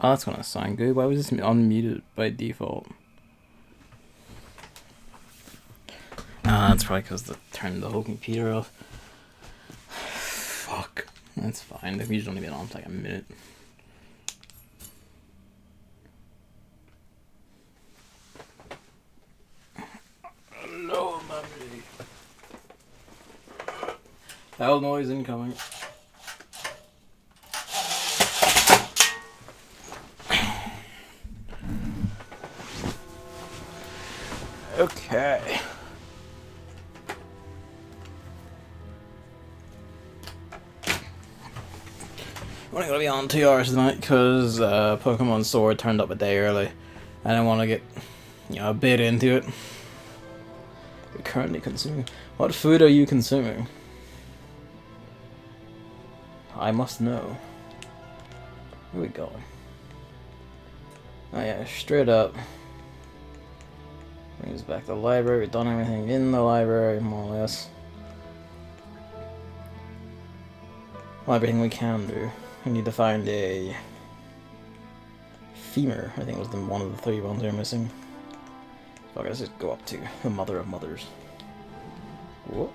Oh, that's gonna sound good. Why was this unmuted by default? That's probably because they turned the whole computer off. Fuck. That's fine. The computer's only been on for like a minute. Hello, mommy. Loud noise incoming. Okay. I'm only gonna be on 2 hours tonight because Pokémon Sword turned up a day early. I don't want to get, a bit into it. You're currently consuming. What food are you consuming? I must know. Where are we going? Oh yeah, straight up. Brings us back to the library. We've done everything in the library, more or less. Well, everything we can do. We need to find a femur. I think was one of the 3 ones we're missing. So I guess just go up to the mother of mothers. Whoop.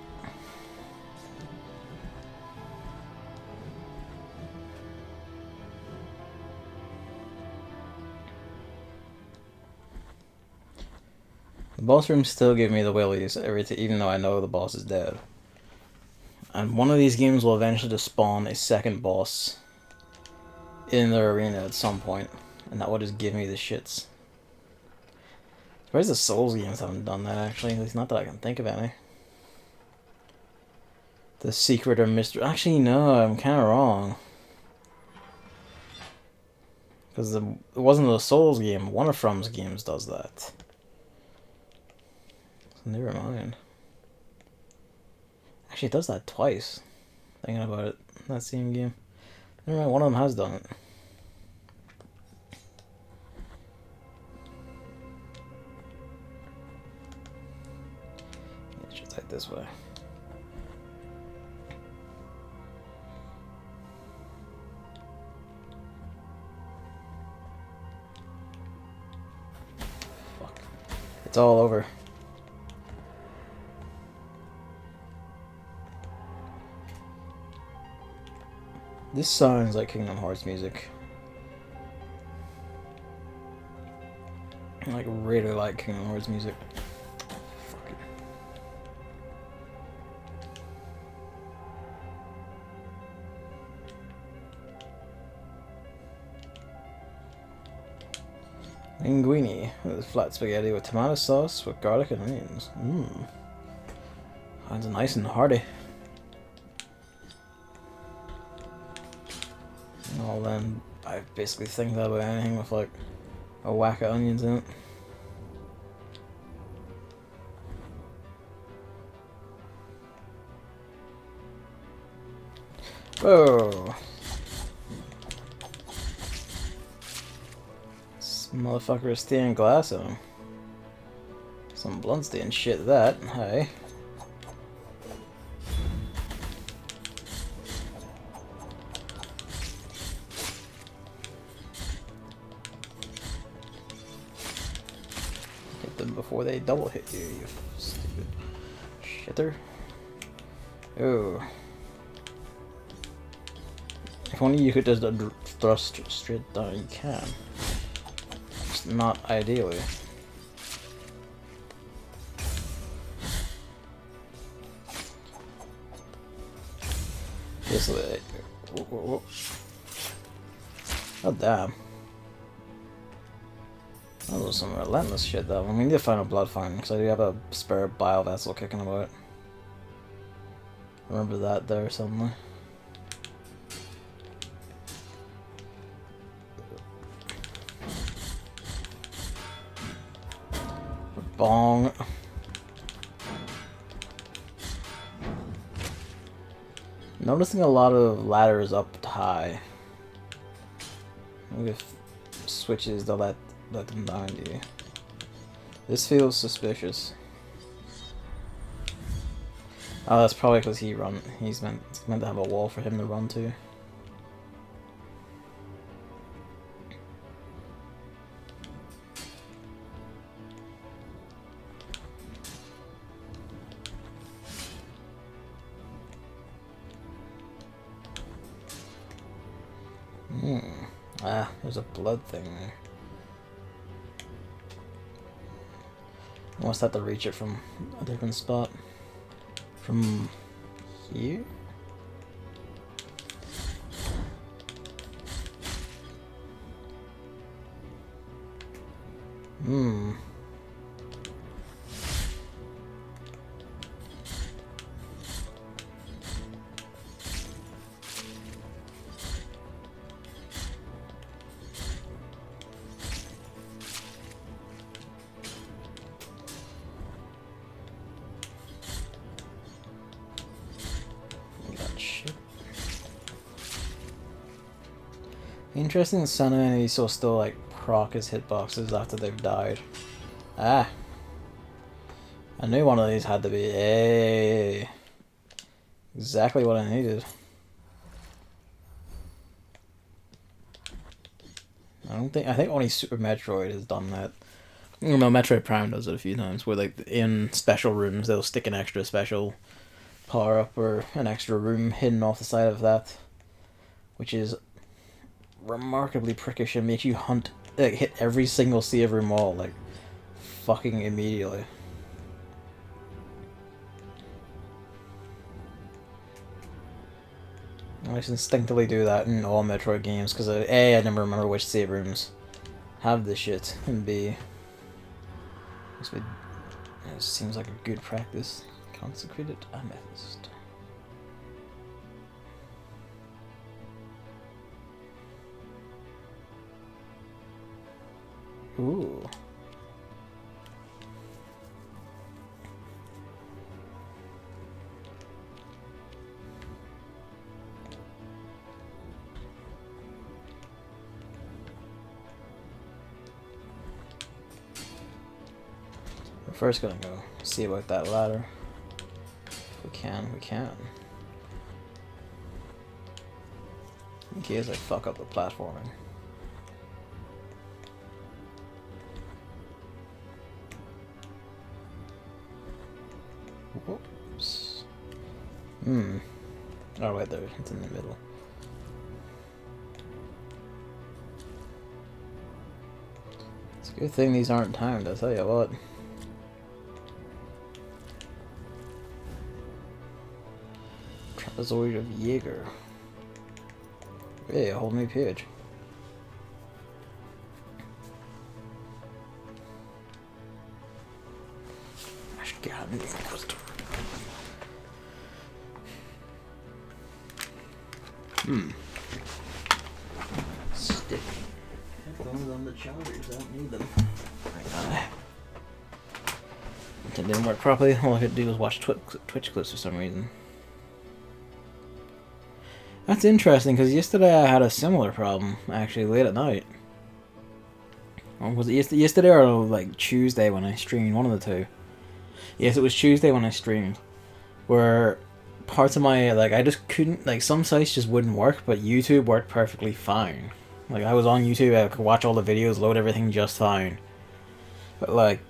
The boss rooms still give me the willies even though I know the boss is dead. And one of these games will eventually just spawn a second boss in the arena at some point, and that will just give me the shits. Surprised the Souls games haven't done that, actually. At least not that I can think of any. The secret or mystery. Actually, no, I'm kind of wrong. Because it wasn't the Souls game. One of From's games does that. So never mind. Actually, it does that twice. Thinking about it. That same game. Never mind, one of them has done it. It should take this way. Fuck. It's all over. This sounds like Kingdom Hearts music. I really like Kingdom Hearts music. Fuck it. Linguine with flat spaghetti with tomato sauce with garlic and onions. Mmm. Sounds nice and hearty. Well then, I basically think that about anything with like a whack of onions in it. Whoa! This motherfucker is stained glass on him. Some bloodstained shit that, hey. Before they double hit you, you stupid shitter. Oh. If only you could just thrust straight down, you can. Just not ideally. This way. Oh damn. That was some relentless shit though. We need to find a blood fountain, because I do have a spare bile vessel kicking about. Remember that there somewhere. Bong. Noticing a lot of ladders up high. Maybe if switches to let them down you. This feels suspicious. Oh, that's probably because he's meant to have a wall for him to run to. Ah, there's a blood thing there. I must have to reach it from a different spot. From here? Hmm. Interesting that some enemies will still like proc his hitboxes after they've died. Ah. I knew one of these had to be. Hey. Exactly what I needed. I think only Super Metroid has done that. No, Metroid Prime does it a few times, where like in special rooms they'll stick an extra special power up or an extra room hidden off the side of that, which is remarkably prickish and makes you hit every single save room wall like fucking immediately. I just instinctively do that in all Metroid games because A, I never remember which save rooms have this shit, and B, it seems like a good practice. Consecrated Amethyst. Ooh. We're first gonna go see about that ladder. If we can, we can. In case I fuck up the platforming. Whoops. Oh, wait, there. It's in the middle. It's a good thing these aren't timed, I'll tell you what. Trapezoid of Jaeger. Hey, hold me page. God, stick headphones on the chargers, I don't need them. It didn't work properly. All I could do was watch Twitch clips for some reason. That's interesting, because yesterday I had a similar problem, actually, late at night. Or was it yesterday or like Tuesday when I streamed? One of the two. Yes, it was Tuesday when I streamed. Where parts of my, like, I just couldn't, like, some sites just wouldn't work, but YouTube worked perfectly fine. Like, I was on YouTube, I could watch all the videos, load everything just fine. But, like,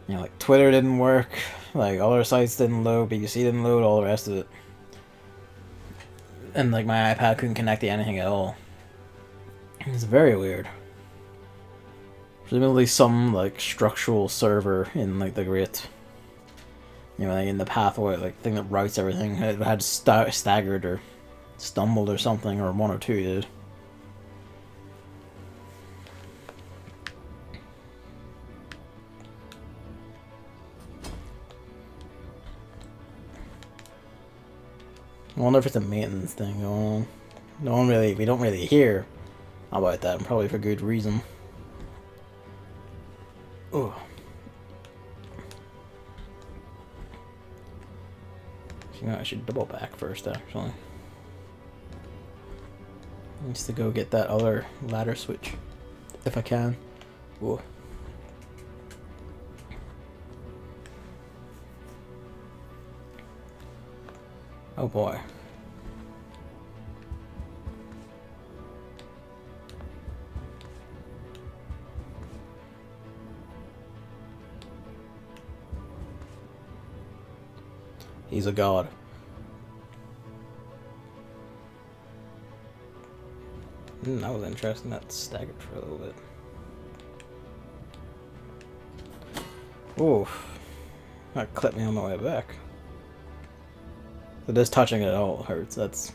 you know, like, Twitter didn't work, like, other sites didn't load, BBC didn't load, all the rest of it. And, like, my iPad couldn't connect to anything at all. It was very weird. Presumably some, like, structural server in, like, the great... You know, like in the pathway, like, thing that routes everything, it had staggered or stumbled or something, or one or two did. I wonder if it's a maintenance thing going on. We don't really hear about that, and probably for good reason. Ugh. You know, I should double back first, actually. Needs to go get that other ladder switch, if I can. Whoa. Oh boy. He's a god. That was interesting. That staggered for a little bit. Oof. That clipped me on my way back. So just touching it at all hurts. That's...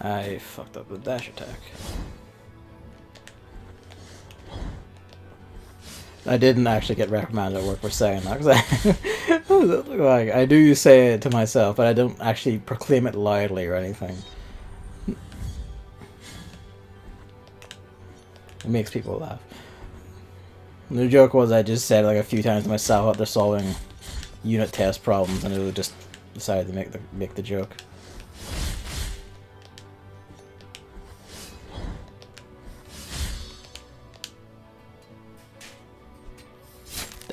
I fucked up the dash attack. I didn't actually get reprimanded at work for saying that, because like, I do say it to myself, but I don't actually proclaim it loudly or anything. It makes people laugh. And the joke was I just said it like a few times to myself after solving unit test problems, and it would just decided to make the joke.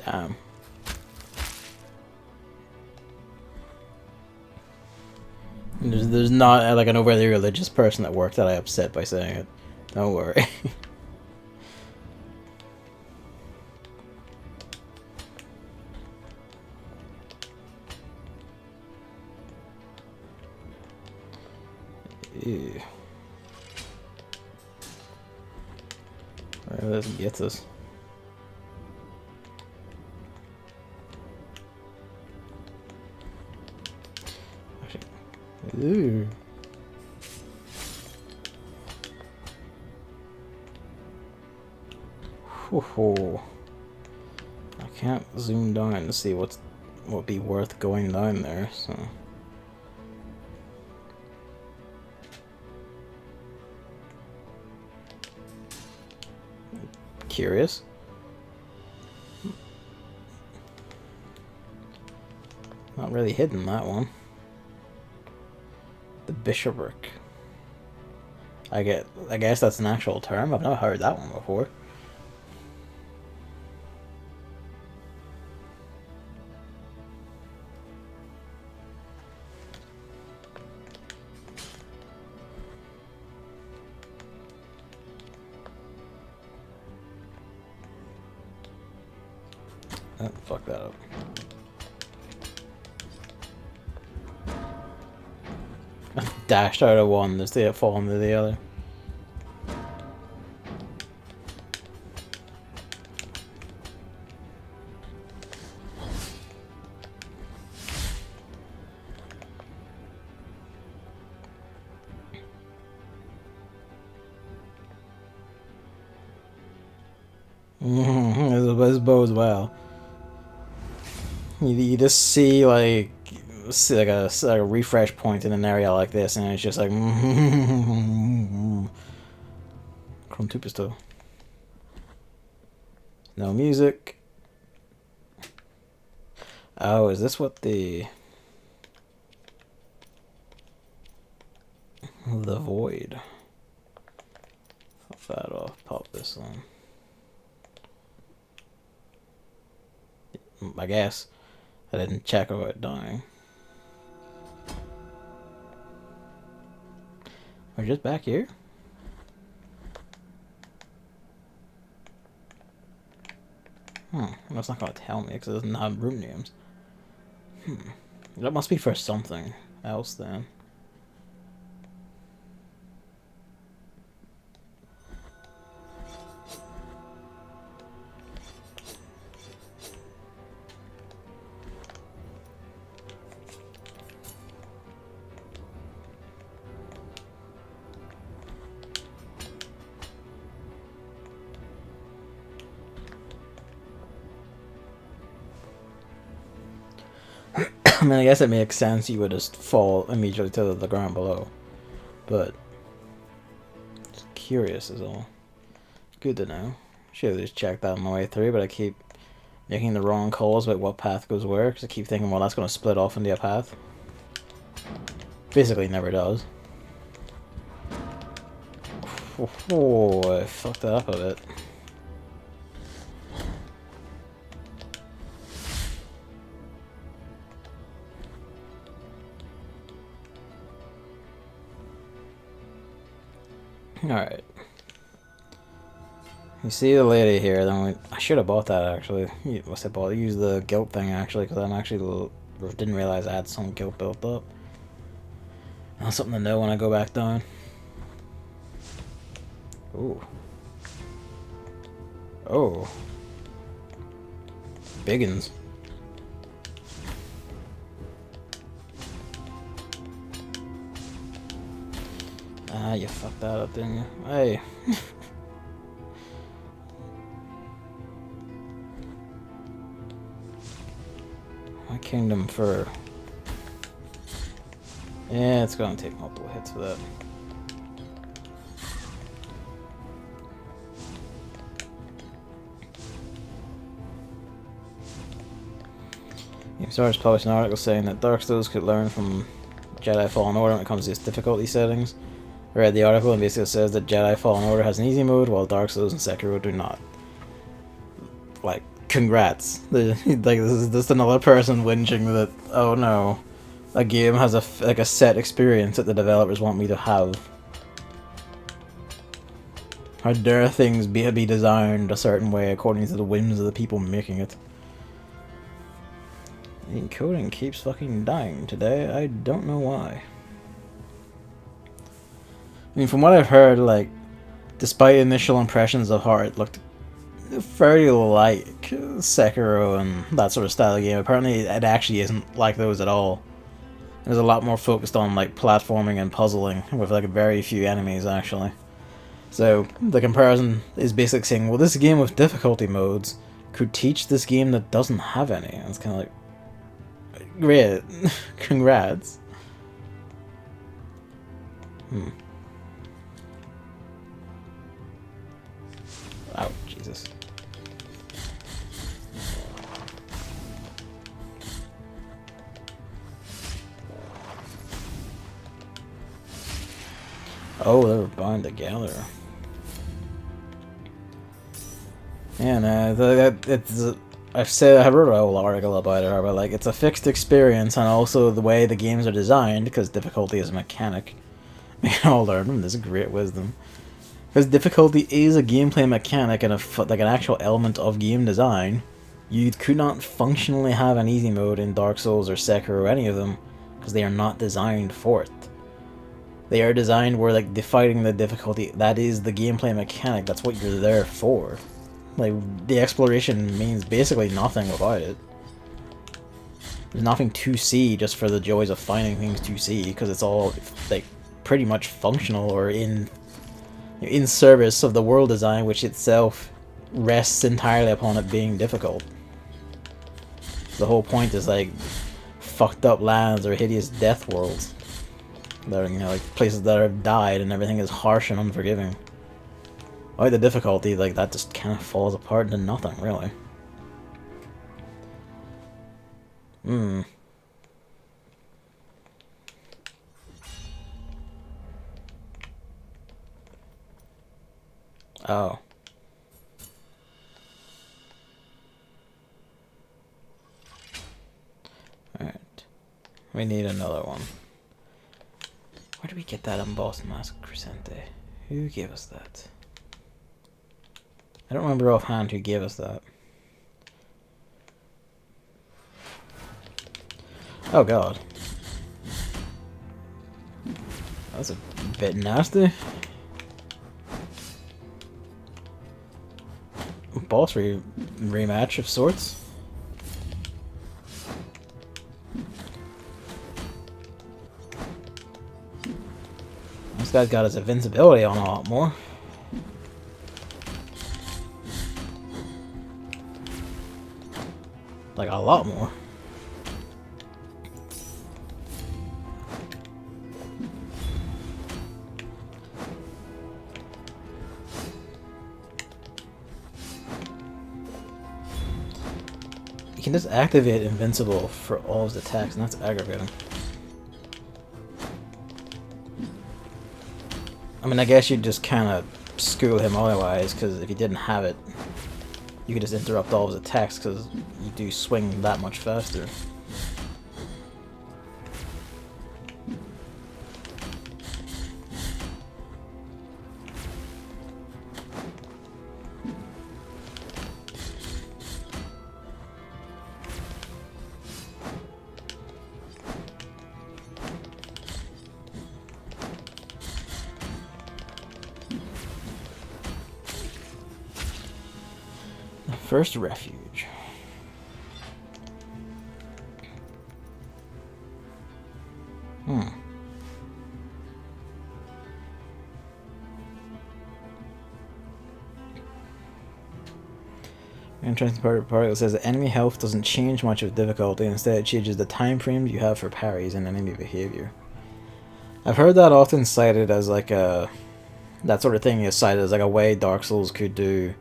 Damn. There's not like an overly religious person at work that I upset by saying it. Don't worry. Ew. Where does it get us? Ooh. Whoa. I can't zoom down to see what would be worth going down there, so. Curious. Not really hidden, that one. The bishopric. I guess that's an actual term. I've never heard that one before. Oh, fuck that up. Dashed out of one just to fall into the other. This bodes well. You just see like a refresh point in an area like this, and it's just like Chrome 2 pistol. No music. Oh, is this what the void? Pop that off. Pop this on. I guess I didn't check about dying. We're just back here. That's not gonna tell me because it doesn't have room names. That must be for something else then. I mean, I guess it makes sense you would just fall immediately to the ground below. But, just curious is all. Good to know. Should have just checked that on my way through, but I keep making the wrong calls about what path goes where, because I keep thinking, well, that's going to split off into a path. Basically, never does. Oh, I fucked that up a bit. Alright. You see the lady here, then I should have bought that actually. What's it bought? Use the guilt thing actually, because I'm actually didn't realize I had some guilt built up. That's something to know when I go back down. Ooh. Oh. Biggins. Ah, you fucked that up, didn't you? Hey. My kingdom fur. Yeah, it's gonna take multiple hits for that. GameStar's published an article saying that Dark Souls could learn from Jedi Fallen Order when it comes to its difficulty settings. I read the article and basically says that Jedi Fallen Order has an easy mode while Dark Souls and Sekiro do not. Like, congrats. Like, this is just another person whinging that, oh no, a game has a set experience that the developers want me to have. How dare things be designed a certain way according to the whims of the people making it. The encoding keeps fucking dying today. I don't know why. I mean, from what I've heard, like, despite initial impressions of how it looked very like Sekiro and that sort of style of game, apparently it actually isn't like those at all. It was a lot more focused on, like, platforming and puzzling, with, like, very few enemies, actually. So, the comparison is basically saying, well, this game with difficulty modes could teach this game that doesn't have any. And it's kind of like, great. Congrats. Oh, Jesus. Oh, they were bound together. Yeah, no, I wrote a whole article about it, but like, it's a fixed experience, and also the way the games are designed, because difficulty is a mechanic. We can all learn from this great wisdom. Because difficulty is a gameplay mechanic and like an actual element of game design. You could not functionally have an easy mode in Dark Souls or Sekiro or any of them, because they are not designed for it. They are designed where, like, fighting the difficulty, that is the gameplay mechanic, that's what you're there for. Like, the exploration means basically nothing about it. There's nothing to see just for the joys of finding things to see, because it's all, like, pretty much functional or in service of the world design, which itself rests entirely upon it being difficult. The whole point is, like, fucked up lands or hideous death worlds. That are, you know, like, places that have died and everything is harsh and unforgiving. Like, the difficulty, like, that just kind of falls apart into nothing, really. Oh. Alright. We need another one. Where did we get that embossed mask, Crescente? Who gave us that? I don't remember offhand who gave us that. Oh god. That's a bit nasty. Boss rematch of sorts. This guy's got his invincibility on a lot more. Like, a lot more. You can just activate invincible for all his attacks, and that's aggravating. I mean, I guess you'd just kind of school him otherwise, because if you didn't have it, you could just interrupt all of his attacks, because you do swing that much faster. First refuge. Interesting part of the part that says that enemy health doesn't change much with difficulty, instead it changes the time frames you have for parries and enemy behavior. I've heard that often cited as like a... that sort of thing is cited as like a way Dark Souls could do,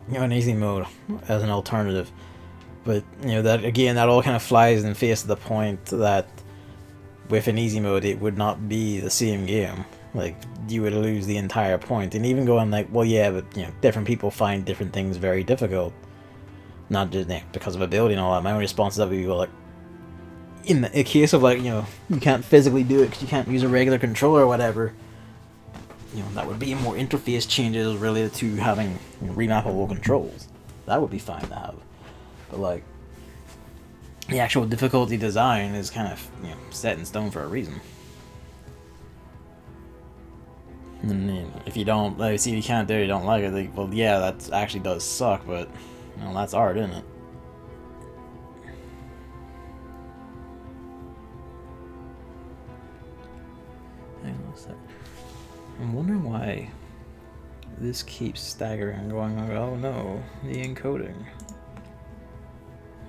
you know, an easy mode as an alternative. But, you know, that again, that all kind of flies in the face of the point that with an easy mode it would not be the same game. Like, you would lose the entire point. And even going like, well, yeah, but, you know, different people find different things very difficult. Not just because of ability and all that. My own response to that would be, well, like, in the case of, like, you know, you can't physically do it because you can't use a regular controller or whatever, you know, that would be more interface changes related to having, you know, remappable controls. That would be fine to have. But, like, the actual difficulty design is kind of, you know, set in stone for a reason. And, you know, if you don't, like, see, if you can't do it, you don't like it, like, well, yeah, that actually does suck, but, you know, that's art, isn't it? Hang on a sec. I'm wondering why this keeps staggering and going, oh no, the encoding.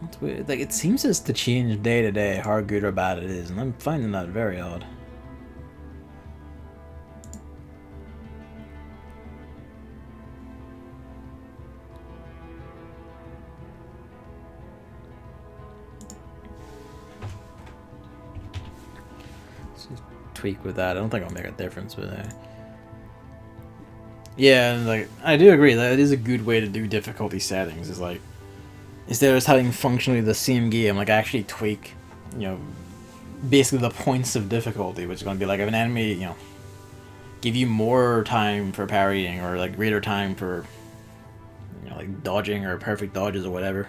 That's weird. Like, it seems just to change day to day how good or bad it is, and I'm finding that very odd. Tweak with that. I don't think it'll make a difference, but yeah, and like I do agree that it is a good way to do difficulty settings. Is like instead of just having functionally the same game, like actually tweak, you know, basically the points of difficulty, which is going to be like if an enemy, you know, give you more time for parrying or like greater time for, you know, like dodging or perfect dodges or whatever.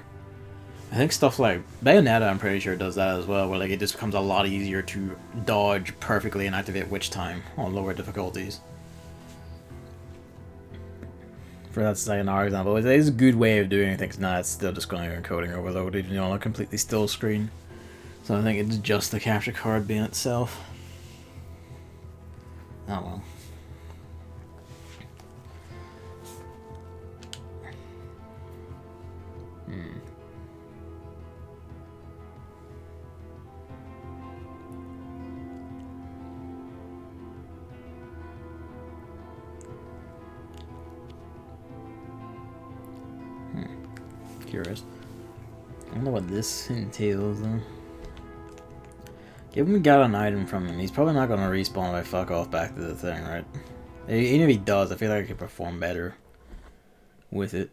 I think stuff like Bayonetta, I'm pretty sure, does that as well, where like it just becomes a lot easier to dodge perfectly and activate witch time on lower difficulties. For that's like another example. It is a good way of doing things. Now it's still just going to encoding overloaded, you know, on a completely still screen. So I think it's just the capture card being itself. Oh well. Curious. I don't know what this entails though. Given we got an item from him, he's probably not gonna respawn if I fuck off back to the thing, right? Even if he does, I feel like I could perform better with it.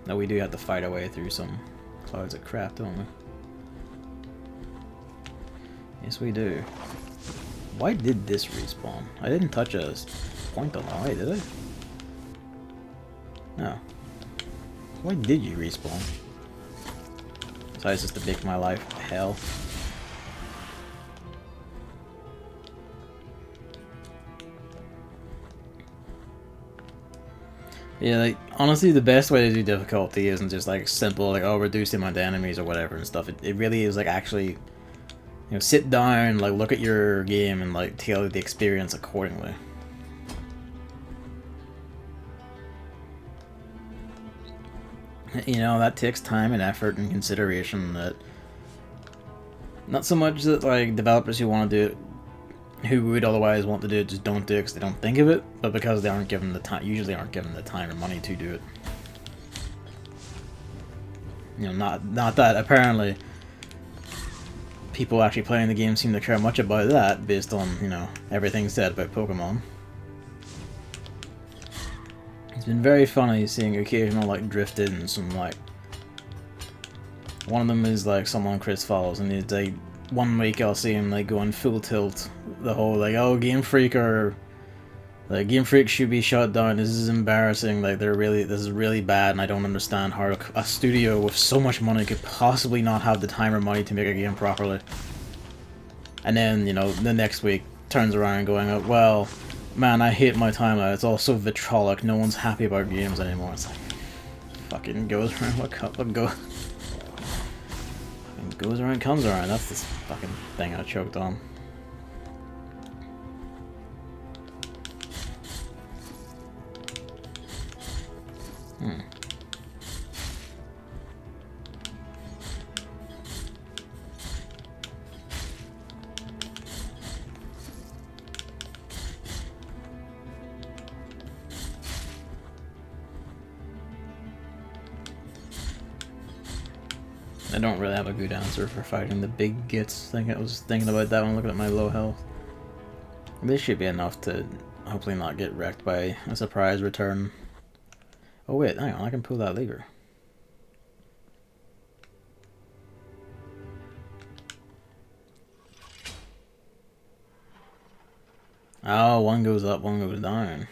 Now we do have to fight our way through some clouds of crap, don't we? Yes, we do. Why did this respawn? I didn't touch a point on the way, did I? No. Why did you respawn? Besides just to make my life hell. Yeah, like, honestly, the best way to do difficulty isn't just, like, simple, like, oh, reduce the amount of enemies or whatever and stuff. It really is, like, actually, you know, sit down, like, look at your game and, like, tailor the experience accordingly. You know, that takes time and effort and consideration that... Not so much that, like, developers who want to do it, who would otherwise want to do it, just don't do it because they don't think of it, but because they aren't given the time, usually aren't given the time or money to do it. You know, not that apparently people actually playing the game seem to care much about that, based on, you know, everything said about Pokemon. It's been very funny seeing occasional, like, drifted and some, like... One of them is, like, someone Chris follows, and it's, like, one week I'll see him, like, going full tilt. The whole, like, oh, Game Freak or... Like, Game Freak should be shut down, this is embarrassing, like, this is really bad, and I don't understand how a studio with so much money could possibly not have the time or money to make a game properly. And then, you know, the next week turns around going, oh, well, Man, I hate my timeline. It's all so vitrolic. No one's happy about games anymore. It's like, fucking goes around what goes around comes around. That's this fucking thing I choked on. I don't really have a good answer for fighting the big gits. I was thinking about that one looking at my low health. This should be enough to hopefully not get wrecked by a surprise return. Oh wait, hang on, I can pull that lever. Oh, one goes up, one goes down.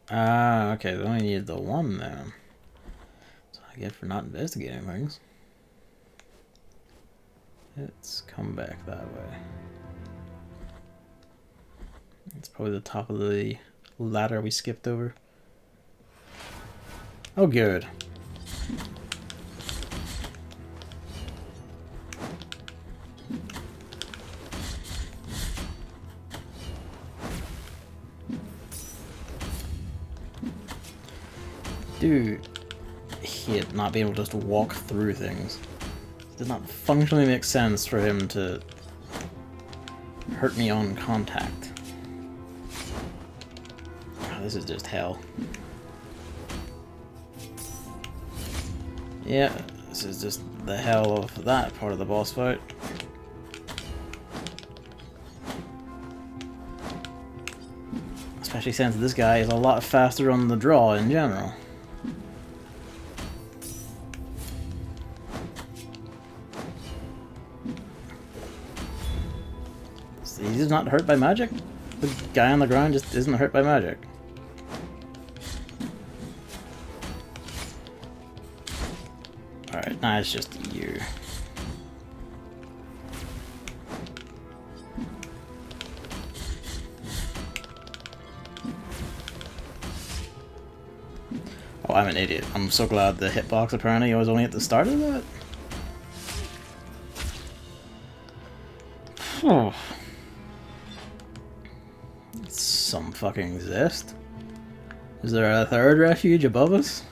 Ah, okay, they only need the one then. So I get for not investigating things. Let's come back that way. It's probably the top of the ladder we skipped over. Oh, good. Dude, he'd not be able to just walk through things. It does not functionally make sense for him to hurt me on contact. Oh, this is just hell. Yeah, this is just the hell of that part of the boss fight. Especially since this guy is a lot faster on the draw in general. He's not hurt by magic? The guy on the ground just isn't hurt by magic. Alright, nah, it's just you. Oh, I'm an idiot. I'm so glad the hitbox apparently was only at the start of that. Oh. Some fucking zest. Is there a third refuge above us?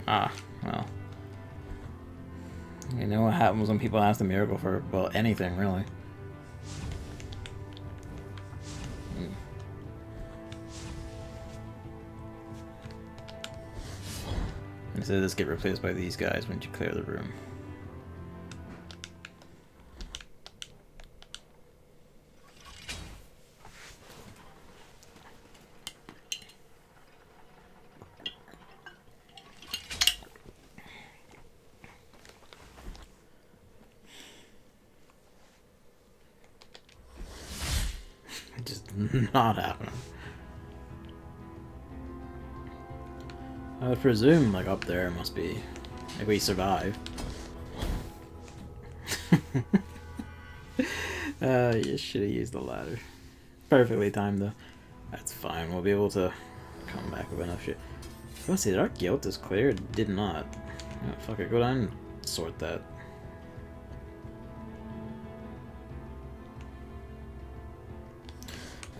Ah, well. You know what happens when people ask the miracle for, well, anything, really. Instead of this get replaced by these guys when you clear the room. Just not happening. I would presume, like, up there must be, if we survive. You should have used the ladder. Perfectly timed, though. That's fine, we'll be able to come back with enough shit. Let's see, did our guilt is clear? It did not. Yeah, fuck it, go down and sort that.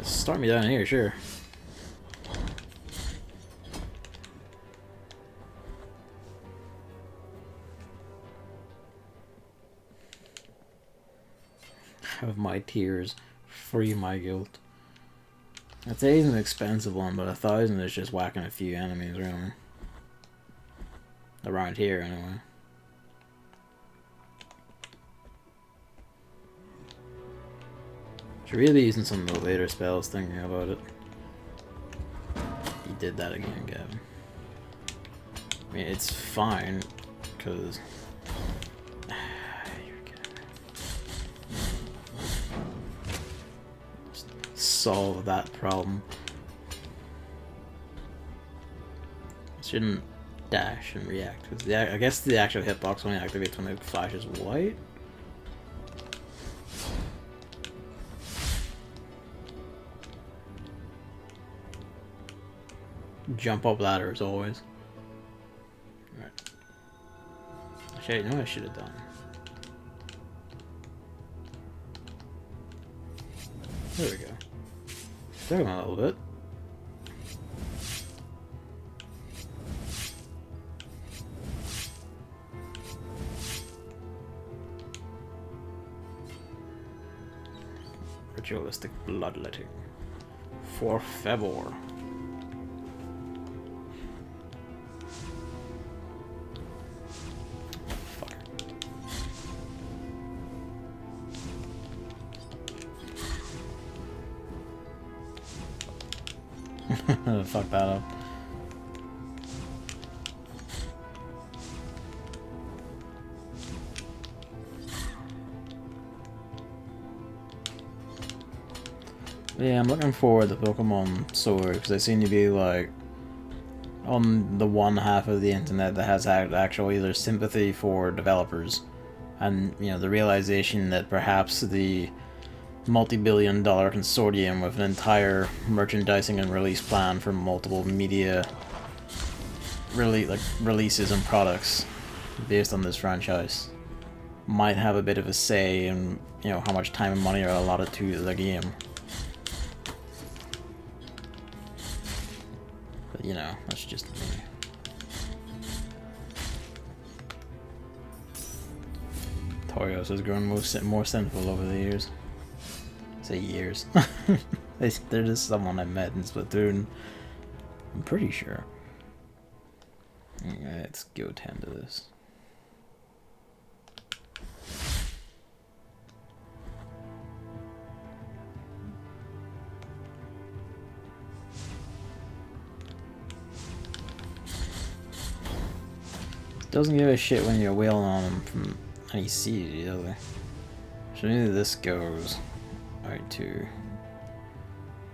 Start me down here, sure. Have my tears, free my guilt. I'd say he's an expensive one, but 1,000 is just whacking a few enemies, really. Around here, anyway. Should really be using some of the later spells, thinking about it. You did that again, Gavin. I mean, it's fine. because... solve that problem. Shouldn't dash and react, because I guess the actual hitbox only activates when it flashes white. Jump up ladder as always. Right. Actually, I know what I should have done. There we go. Took him a little bit. Ritualistic bloodletting. For Febor. Fuck that up. Yeah, I'm looking forward to Pokémon Sword because they seem to be like on the one half of the internet that has actual either sympathy for developers and, you know, the realization that perhaps the multi-billion-dollar consortium with an entire merchandising and release plan for multiple media releases and products based on this franchise might have a bit of a say in, you know, how much time and money are allotted to the game. But, you know, that's just me. Torios has grown more sinful over the years. Say years. They're just someone I met in Splatoon. I'm pretty sure. Okay, let's go tend to this. Doesn't give a shit when you're wailing on him from any seed, does it? So maybe this goes right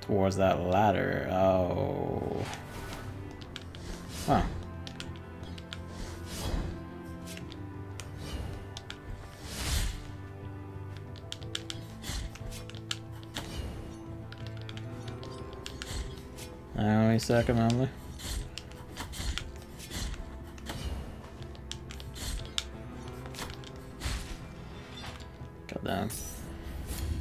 towards that ladder. Oh. Huh. Wait a second, Emily. Goddamn.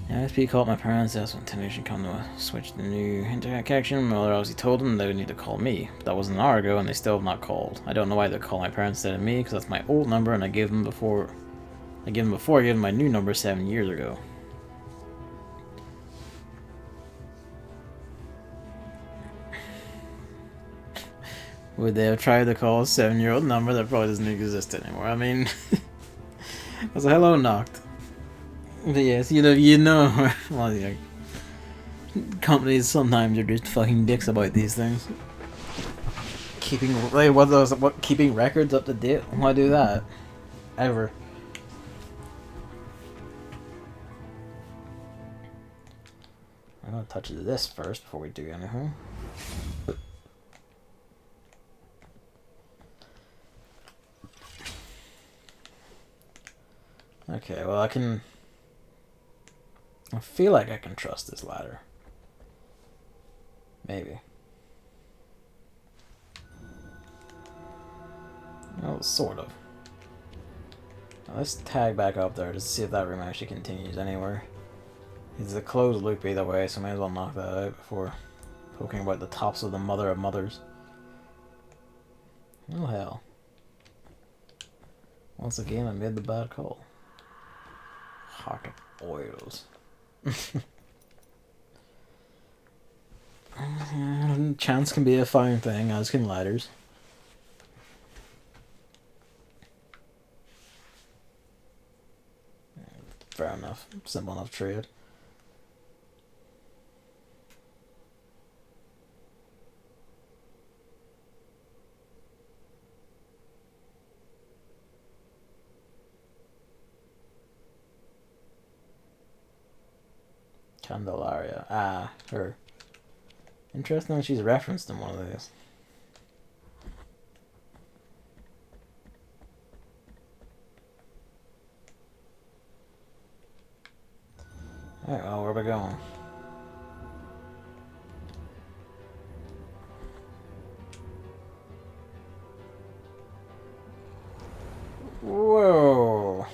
Yeah, SP called my parents, asked when Tenation come to switch the new internet connection. My mother obviously told them they would need to call me. But that was an hour ago and they still have not called. I don't know why they call my parents instead of me, because that's my old number and I gave them before I gave them my new number 7 years ago. Would they have tried to call a 7-year-old number that probably doesn't exist anymore? I mean, was a hello knocked. But yes, you know, well, yeah, companies sometimes are just fucking dicks about these things. Keeping keeping records up to date? Why do that? Ever? I'm gonna touch this first before we do anything. Okay, well I feel like I can trust this ladder. Maybe. Well, sort of. Now, let's tag back up there to see if that room actually continues anywhere. It's a closed loop either way, so I may as well knock that out before poking about the tops of the mother of mothers. Oh hell. Once again I made the bad call. Heart of oils. Chance can be a fine thing, as can ladders. Fair enough. Simple enough trade. Candelaria. Ah, her. Interesting that she's referenced in one of these. Alright, well, where are we going? Whoa!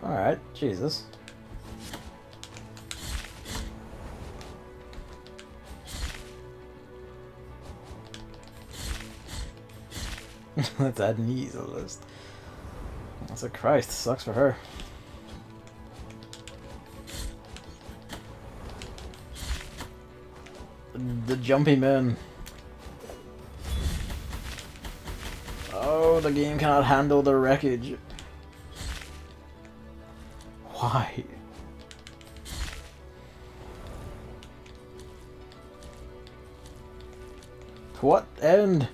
Alright, Jesus. Let's add knees to the list. That's a Christ. Sucks for her. The jumpy men. Oh, the game cannot handle the wreckage. Why? To what end?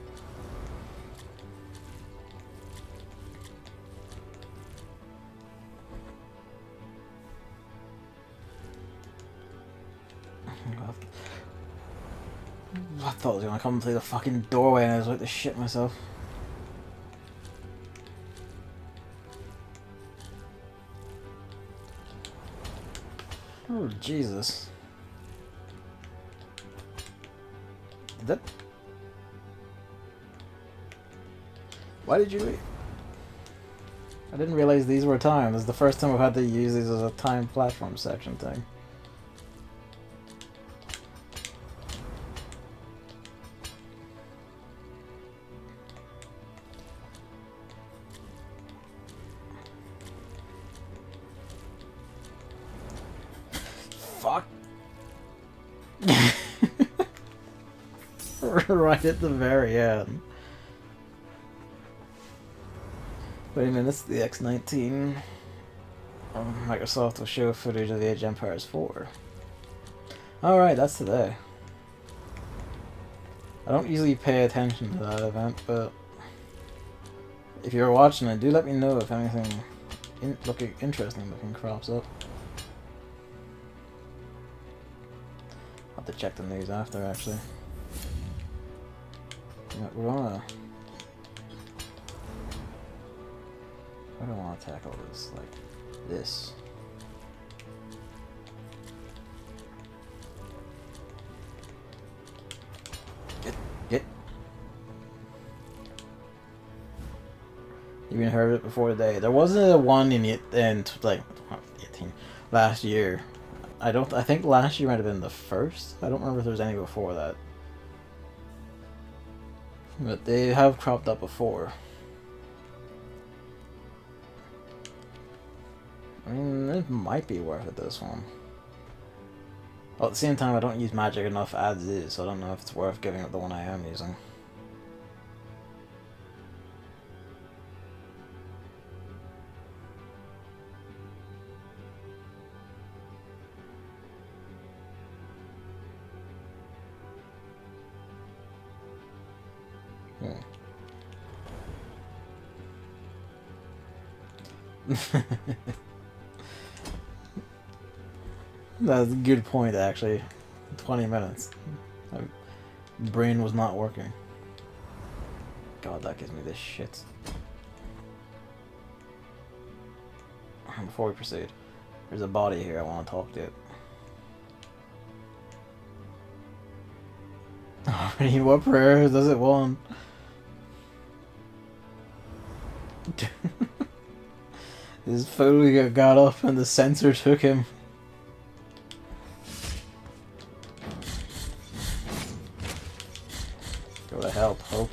I thought I was gonna come through the fucking doorway and I was about to shit myself. Oh, Jesus. Did that... Why did you leave? I didn't realize these were timed. This is the first time I've had to use these as a timed platform section thing. Fuck. Right at the very end. Wait a minute, it's the X19. Microsoft will show footage of the Age of Empires 4. Alright, that's today. I don't usually pay attention to that event, but if you're watching it, do let me know if anything interesting looking crops up. I'll have to check the news after, actually. Yeah, we're gonna... I don't want to tackle this like this. Get. You even heard of it before today. There wasn't a one in it and like 18 last year. I think last year might have been the first. I don't remember if there was any before that. But they have cropped up before. I mean, it might be worth it, this one. Well, at the same time, I don't use magic enough as is, so I don't know if it's worth giving up the one I am using. That's a good point, actually. 20 minutes. My brain was not working. God, that gives me this shit. Before we proceed, there's a body here I want to talk to. Alright, what prayers does it want? His fool got up and the censor took him. Go to help, Hope.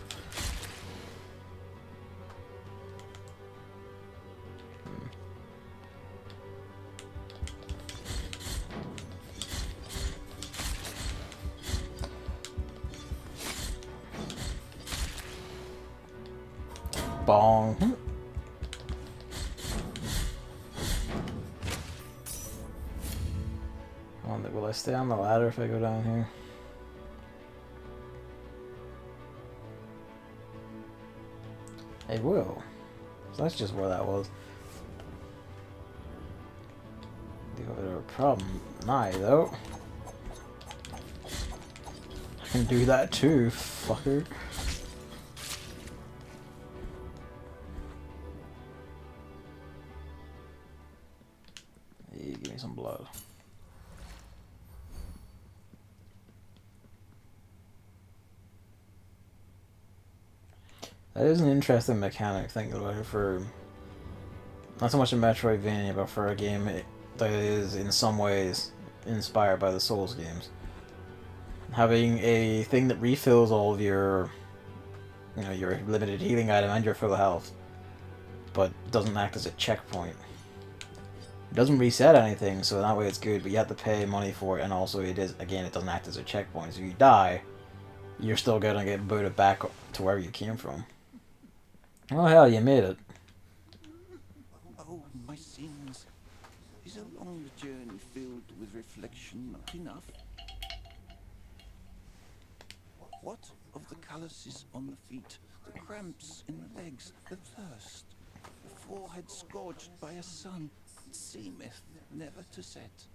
Bong. Will I stay on the ladder if I go down here? It will. So that's just where that was. The other problem. Nah, though. I can do that too, fucker. Hey, give me some blood. That is an interesting mechanic, thinking about it, for not so much a Metroidvania, but for a game that is in some ways inspired by the Souls games. Having a thing that refills all of your, your limited healing item and your full health, but doesn't act as a checkpoint. It doesn't reset anything, so that way it's good, but you have to pay money for it, and also it doesn't act as a checkpoint. So if you die, you're still gonna get booted back to wherever you came from. Oh hell, you made it. Oh, my sins. Is a long journey filled with reflection not enough? What of the calluses on the feet, the cramps in the legs, the thirst, the forehead scorched by a sun that seemeth never to set?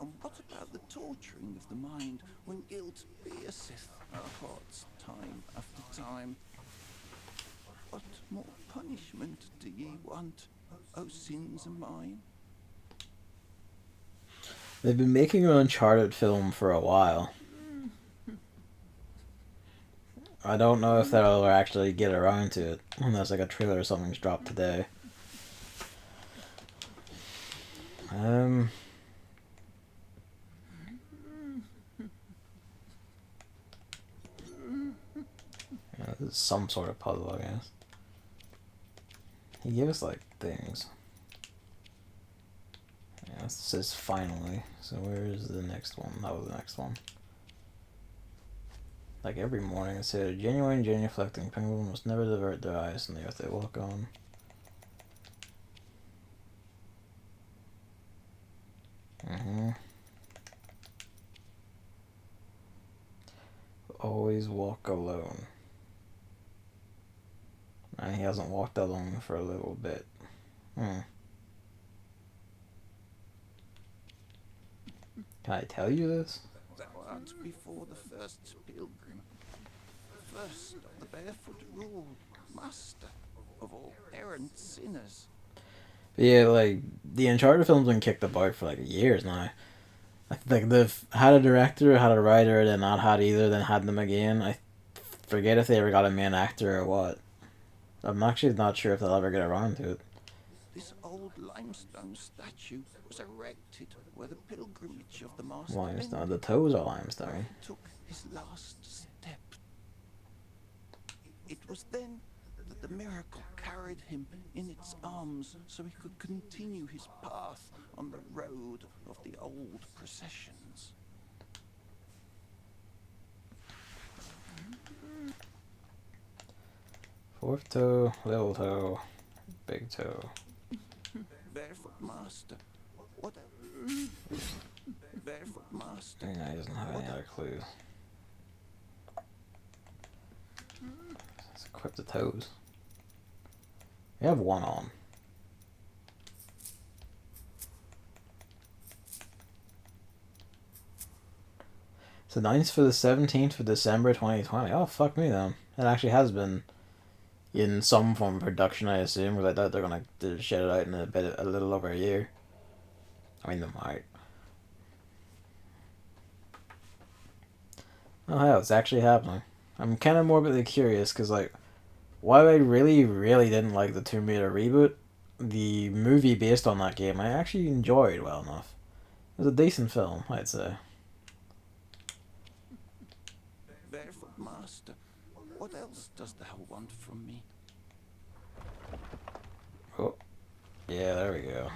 And what about the torturing of the mind when guilt pierceth our hearts time after time? What more punishment do ye want, O sins of mine? They've been making an Uncharted film for a while. I don't know if they'll ever actually get around to it, unless like a trailer or something's dropped today. Yeah, this is some sort of puzzle, I guess. He gave us like things. Yeah, this says finally. So where is the next one? That was the next one. Like every morning it said, genuine, genuflecting penguin must never divert their eyes from the earth they walk on. Always walk alone. And he hasn't walked alone for a little bit. Can I tell you this? Thou art before the first pilgrim, first of the barefoot rule, master of all errant sinners. But yeah, like, the Uncharted film's been kicked apart for like years now. Like, they've had a director, had a writer, then not had either, then had them again. I forget if they ever got a main actor or what. I'm actually not sure if they'll ever get around to it. This old limestone statue was erected where the pilgrimage of the master Limestone. The toes are limestone. took his last step. It was then that the miracle carried him in its arms so he could continue his path on the road of the old processions. Fourth toe, little toe, big toe. Barefoot master. What? Barefoot master. Yeah, he doesn't have any other clues. Let's equip the toes. We have one on. It's announced for the 17th of December 2020. Oh, fuck me then. It actually has been in some form of production, I assume, because I doubt they're gonna shit it out in a little over a year. I mean, they might. Oh hell, it's actually happening. I'm kind of morbidly curious, because, like, while I really, really didn't like the Tomb Raider reboot, the movie based on that game I actually enjoyed well enough. It was a decent film, I'd say. Barefoot master. What else dost thou want from me? Oh. Yeah, there we go.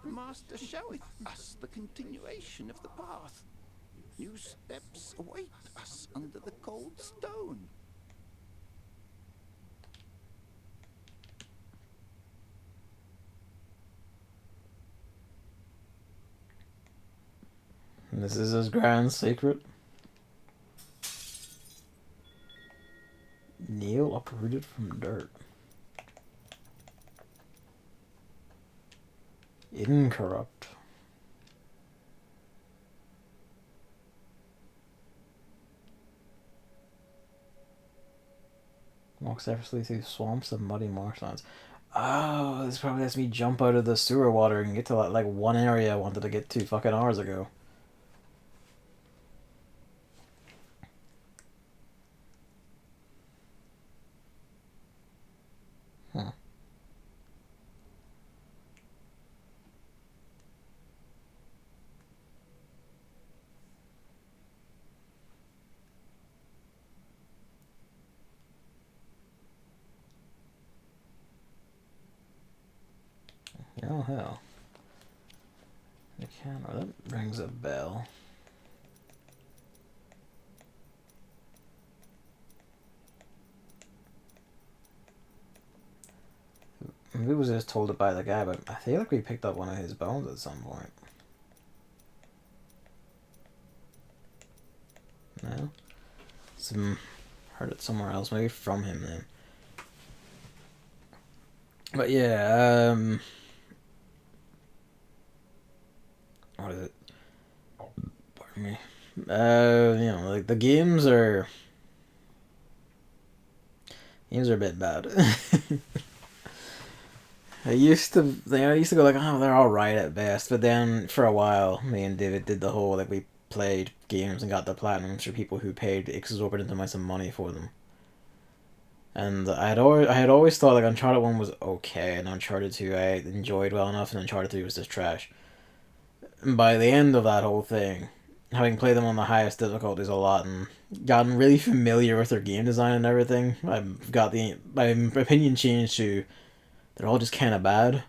The master showeth us the continuation of the path. New steps await us under the cold stone. And this is his grand secret. Uprooted from dirt. Incorrupt. Walks effortlessly through swamps and muddy marshlands. Oh, this probably lets me jump out of the sewer water and get to like one area I wanted to get to fucking hours ago. Huh. Oh hell. The camera, that rings a bell. Maybe was just told it by the guy, but I feel like we picked up one of his bones at some point. No? Heard it somewhere else, maybe from him then. But yeah, what is it? Pardon me. You know, like the games are a bit bad. I used to go like, oh, they're all right at best, but then for a while, me and David did the whole like we played games and got the platinums for people who paid exorbitant amounts of money for them. And I had always thought like Uncharted 1 was okay, and Uncharted 2 I enjoyed well enough, and Uncharted 3 was just trash. And by the end of that whole thing, having played them on the highest difficulties a lot and gotten really familiar with their game design and everything, I've got my opinion changed to they're all just kind of bad.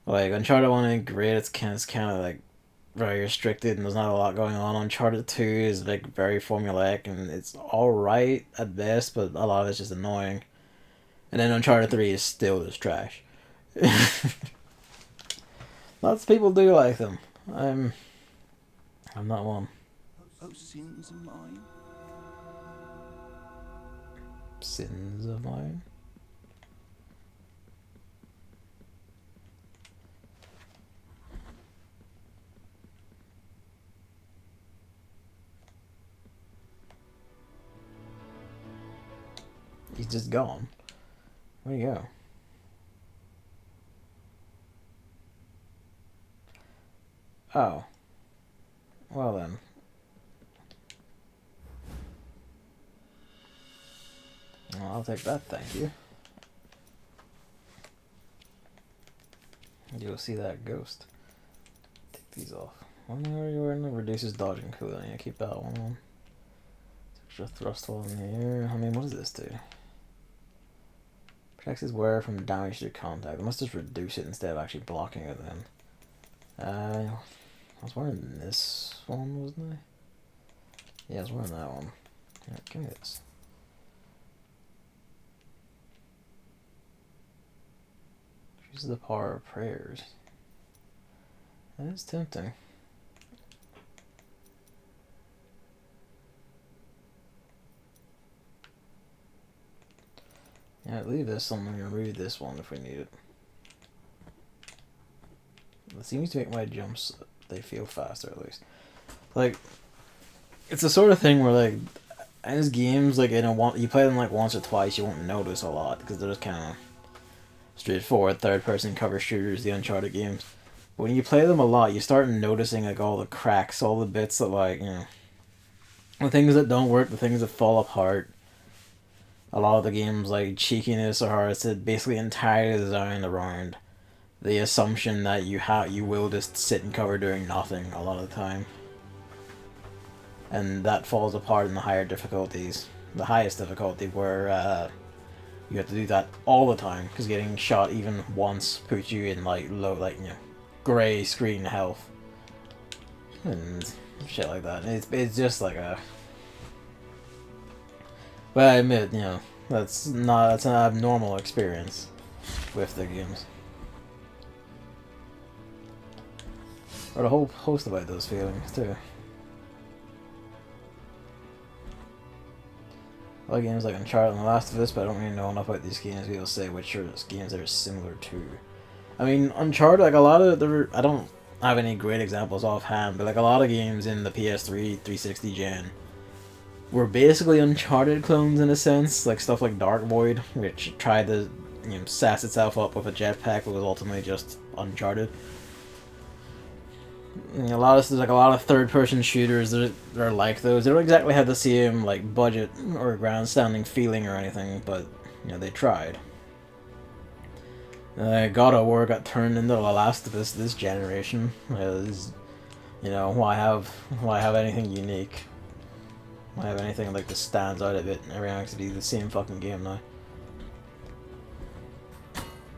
Like Uncharted 1 ain't great. It's kind of like very restricted and there's not a lot going on. Uncharted 2 is like very formulaic and it's all right at best, but a lot of it's just annoying. And then Uncharted 3 is still just trash. Lots of people do like them. I'm not one. Oh, sins of mine. Sins of mine. He's just gone. Where'd he go? Oh. Well then. Well, I'll take that, thank you. You'll see that ghost. Take these off. When are you wearing? Reduces dodging cooling. Yeah, keep that one on. Extra thrust hole in the air. I mean, what does this do? Protects his wearer from damage to contact. I must just reduce it instead of actually blocking it then. I was wearing this one, wasn't I? Yeah, I was wearing that one. Yeah, give me this. Use the power of prayers. That is tempting. Yeah, leave this on. I'm gonna read this one if we need it. It seems to make my jumps, they feel faster at least. Like, it's the sort of thing where like, as games like you play them like once or twice, you won't notice a lot because they're just kind of straightforward third-person cover shooters, the Uncharted games. But when you play them a lot, you start noticing like all the cracks, all the bits that like the things that don't work, the things that fall apart. A lot of the games like cheekiness or it's basically entirely designed around the assumption that you will just sit and cover doing nothing a lot of the time. And that falls apart in the higher difficulties. The highest difficulty where you have to do that all the time because getting shot even once puts you in like low, gray screen health and shit like that. It's just like a. But I admit, that's an abnormal experience with the games. Or a whole host about those feelings too. Other games like Uncharted and The Last of Us, but I don't really know enough about these games to be able to say which games they're similar to. I mean, Uncharted, like a lot of I don't have any great examples offhand, but like a lot of games in the PS3, 360 gen were basically Uncharted clones in a sense, like stuff like Dark Void, which tried to sass itself up with a jetpack, but was ultimately just Uncharted. There's like a lot of third-person shooters that are like those. They don't exactly have the same like budget or ground-standing feeling or anything, but they tried. God of War got turned into The Last of Us this generation. Why have anything unique? Why have anything like that stands out of it? Everything has to be the same fucking game now.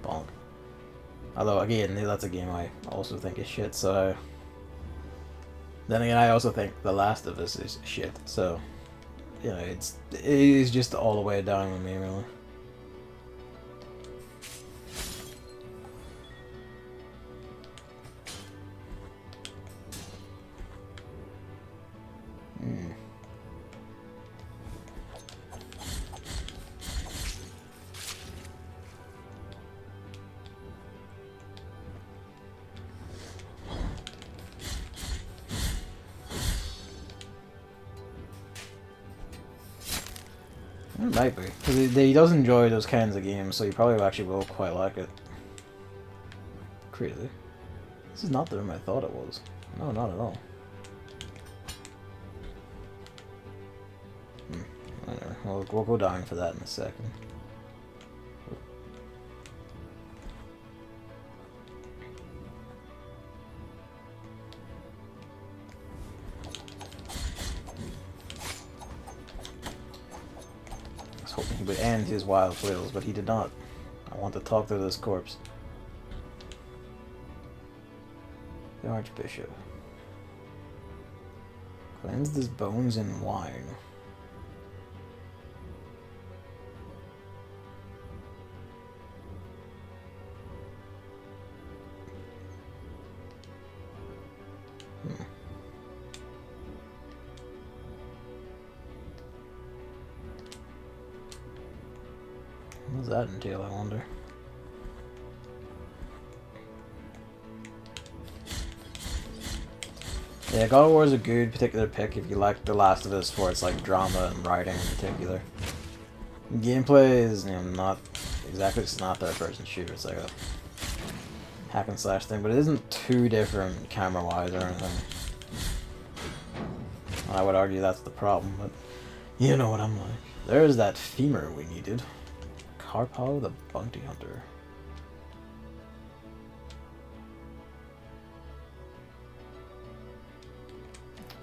Bonk. Although again, that's a game I also think is shit. So then again, I also think The Last of Us is shit. So it is just all the way down with me, really. It might be. Because he does enjoy those kinds of games, so he probably actually will quite like it. Crazy. This is not the room I thought it was. No, not at all. Whatever. We'll go down for that in a second. I was hoping he would end his wild flails, but he did not. I want to talk to this corpse. The Archbishop. Cleansed his bones in wine. What does that entail, I wonder? Yeah, God of War is a good particular pick if you like The Last of Us for its like drama and writing in particular. Gameplay is not exactly, it's not third-person shooter. It's like a hack and slash thing, but it isn't too different camera-wise or anything. And I would argue that's the problem, but you know what I'm like. There's that femur we needed. Karpow the Bounty Hunter.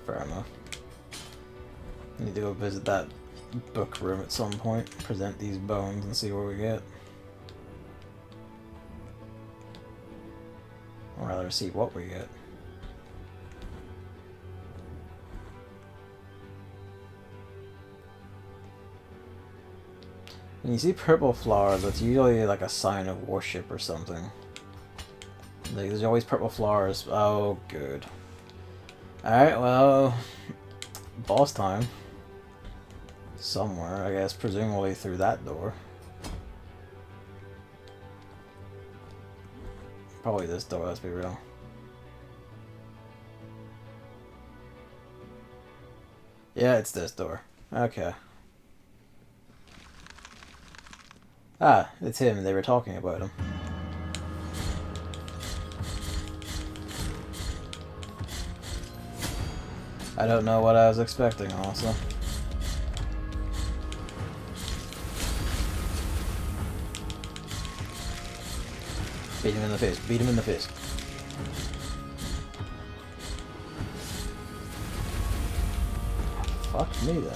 Fair enough. Need to go visit that book room at some point, present these bones and see what we get. Or rather, see what we get. When you see purple flowers, that's usually like a sign of worship or something. Like, there's always purple flowers. Oh, good. Alright, well, boss time. Somewhere, I guess, presumably through that door. Probably this door, let's be real. Yeah, it's this door. Okay. Ah, it's him. They were talking about him. I don't know what I was expecting, honestly. Beat him in the face. Beat him in the face. Fuck me, then.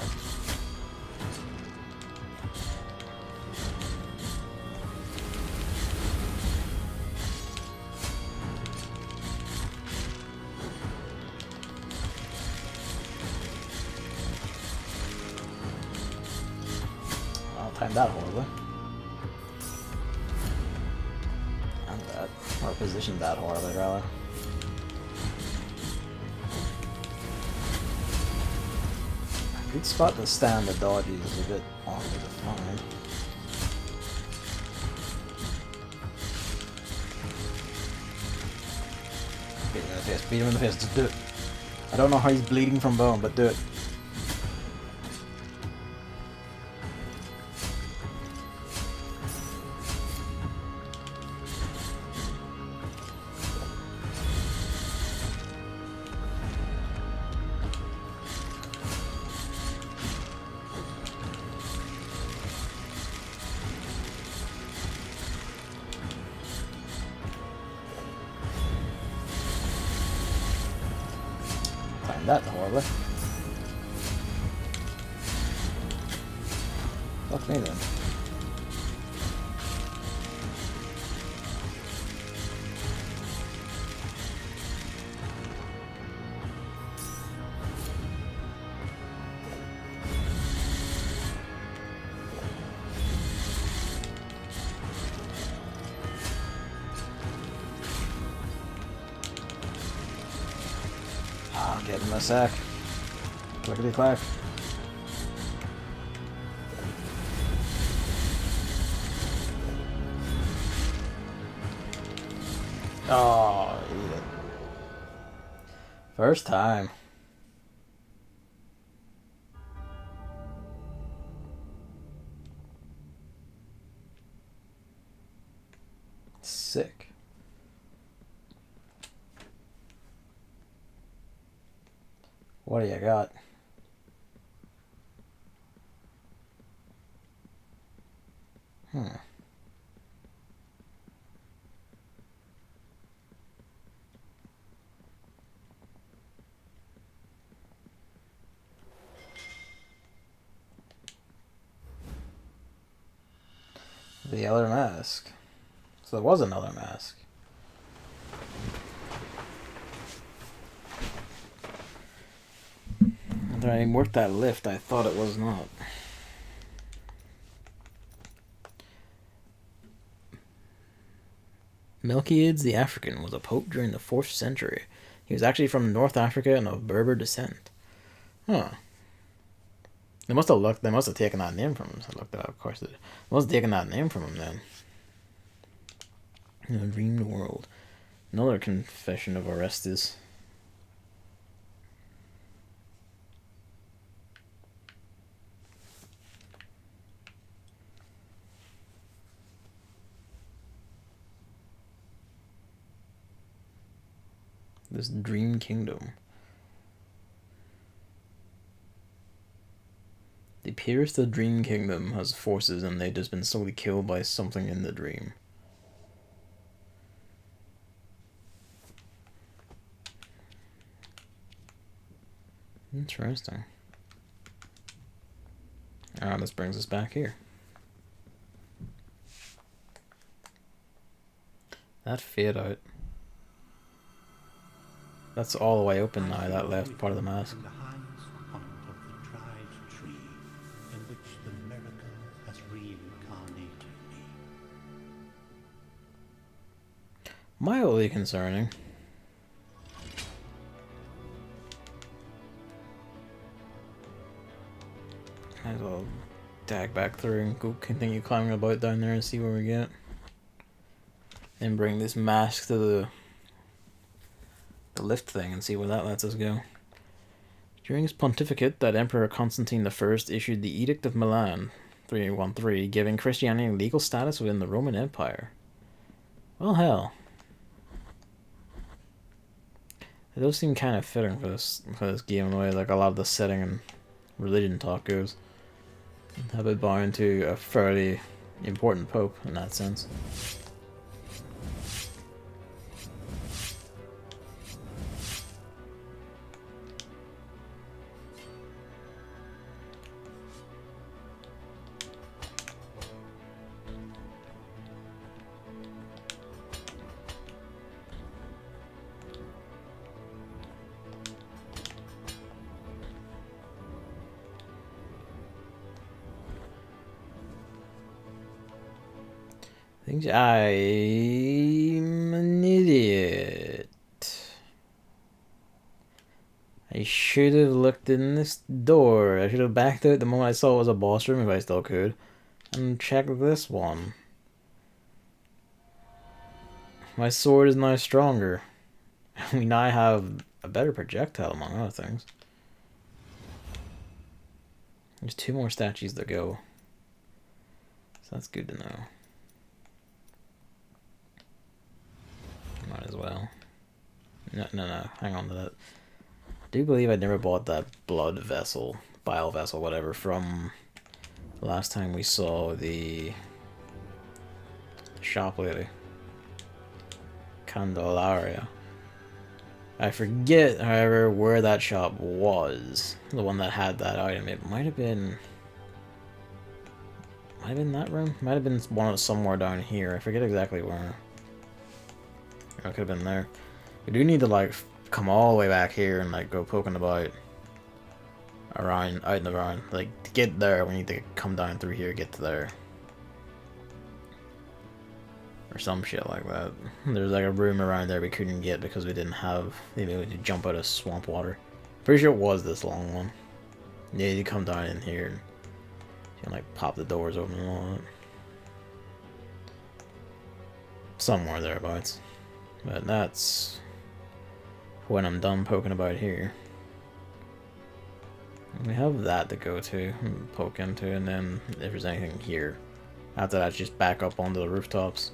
Timed that horribly. And that. Or positioned that horribly, rather. Good spot to stand the dodges is a bit awkward to find. Beat him in the face, beat him in the face, just do it. I don't know how he's bleeding from bone, but do it. Timed that horribly. Fuck me then. Get him a sack. Clickety clack. Oh, eat it. First time. Sick. What do you got? The other mask. So there was another mask. After I worked that lift, I thought it was not. Melchiades the African was a pope during the 4th century. He was actually from North Africa and of Berber descent. Huh. They must have taken that name from him. I looked it up, of course. They must have taken that name from him then. In the dreamed world. Another confession of Orestes. This dream kingdom. The Pierce the Dream Kingdom has forces and they've just been slowly killed by something in the dream. Interesting. Ah, this brings us back here. That fade out. That's all the way open now, that left part of the mask. Mildly concerning. Might as well tag back through and go continue climbing about down there and see where we get. And bring this mask to the lift thing and see where that lets us go. During his pontificate, that Emperor Constantine I issued the Edict of Milan 313, giving Christianity legal status within the Roman Empire. Well, hell. It does seem kind of fitting for this game, the way like a lot of the setting and religion talk goes. Have it bound to a fairly important pope in that sense. I'm an idiot. I should have looked in this door. I should have backed out the moment I saw it was a boss room, if I still could. And checked this one. My sword is now stronger. I mean, I have a better projectile, among other things. There's 2 more statues to go. So that's good to know. Might as well. No. Hang on to that. I do believe I never bought that blood vessel, bile vessel, whatever, from last time we saw the shop lady. Candelaria. I forget, however, where that shop was. The one that had that item. It might have been... Might have been that room? Might have been one somewhere down here. I forget exactly where. It could have been there. We do need to, like, come all the way back here and, like, go poking about around, out and around. Like, to get there, we need to come down through here, get to there. Or some shit like that. There's, like, a room around there we couldn't get because we didn't have the ability to jump out of swamp water. Pretty sure it was this long one. Yeah, you come down in here and you can, like, pop the doors open and all that. Somewhere thereabouts. But that's when I'm done poking about here. We have that to go to and poke into, and then if there's anything here. After that, just back up onto the rooftops.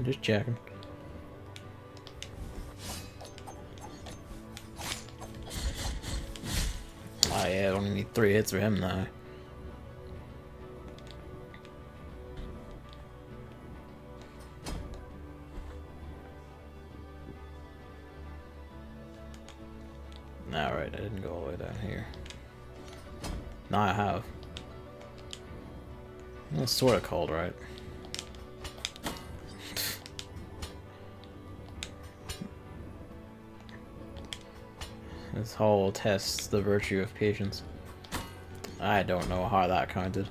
Just checking. Oh yeah, I only need 3 hits for him now. Alright, I didn't go all the way down here. Now I have. It's sort of cold, right? This whole tests the virtue of patience. I don't know how that counted.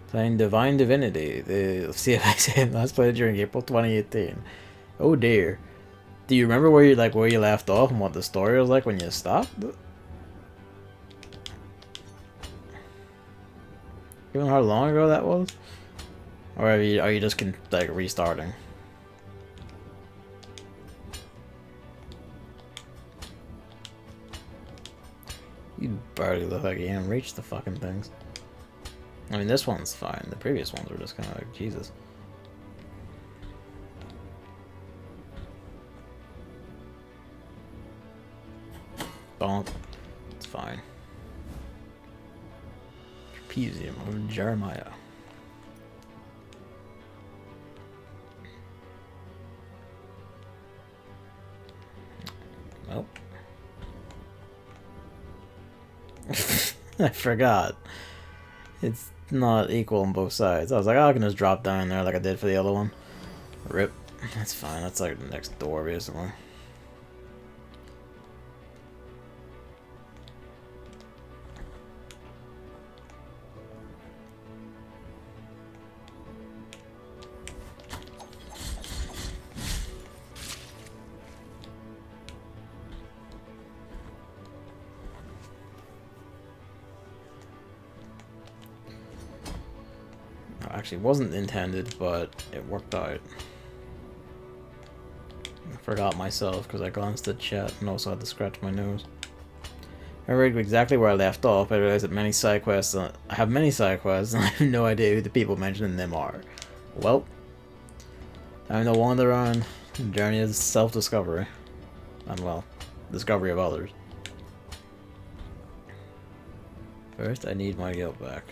Playing Divine Divinity. Let's see if I said last played during April 2018. Oh dear. Do you remember where you left off and what the story was like when you stopped? Even how long ago that was? Or are you just like restarting? You barely look like you even reached the fucking things. I mean, this one's fine. The previous ones were just kind of like, Jesus. Bonk. It's fine. Trapezium of Jeremiah. Well. I forgot. It's not equal on both sides. I was like, oh, I can just drop down there like I did for the other one. Rip. That's fine. That's like the next door, basically. Actually wasn't intended, but it worked out. I forgot myself because I glanced at chat and also had to scratch my nose. I read exactly where I left off. I realized that many side quests. I have many side quests, and I have no idea who the people mentioned in them are. Well, time to wander around. The journey is self-discovery, and well, discovery of others. First, I need my guild back.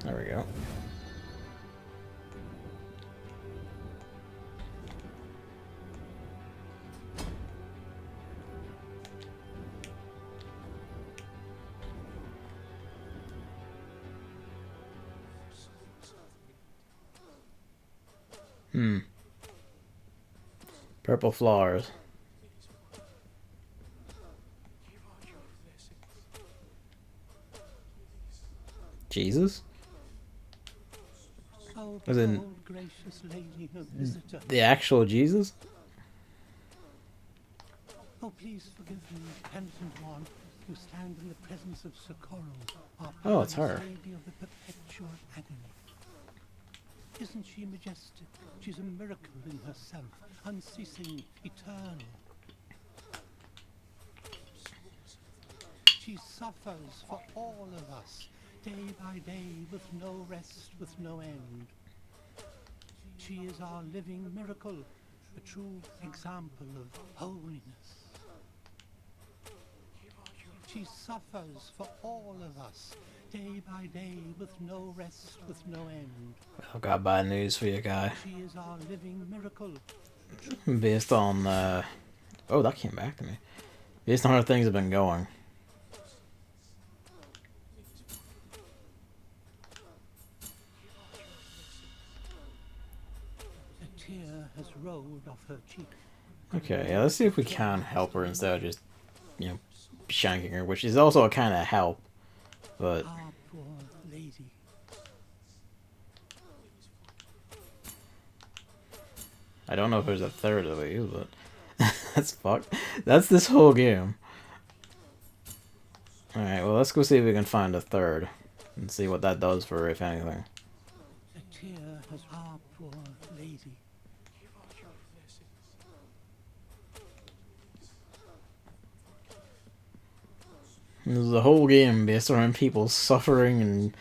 There we go. Purple flowers. Jesus? Oh, As in behold, gracious lady, a visitor. the actual Jesus? Oh, please forgive me, penitent one, who stand in the presence of Socorro, our Oh, it's pious her. lady of the perpetual agony. Isn't she majestic? She's a miracle in herself, unceasing, eternal. She suffers for all of us, day by day, with no rest, with no end. She is our living miracle, a true example of holiness. She suffers for all of us, day by day, with no rest, with no end. I've got bad news for you, guy. She is our living miracle. Based on, oh, that came back to me. Based on how things have been going. A tear has rolled off her cheek. Okay, yeah, let's see if we can help her instead of just, you know, shanking her, which is also a kind of help, but... Ah, poor lady. I don't know if there's a third of these, but... that's fucked. That's this whole game. Alright, well, let's go see if we can find a third. And see what that does for her, if anything. A tear has... Ah, poor lady. There's a whole game based around people suffering and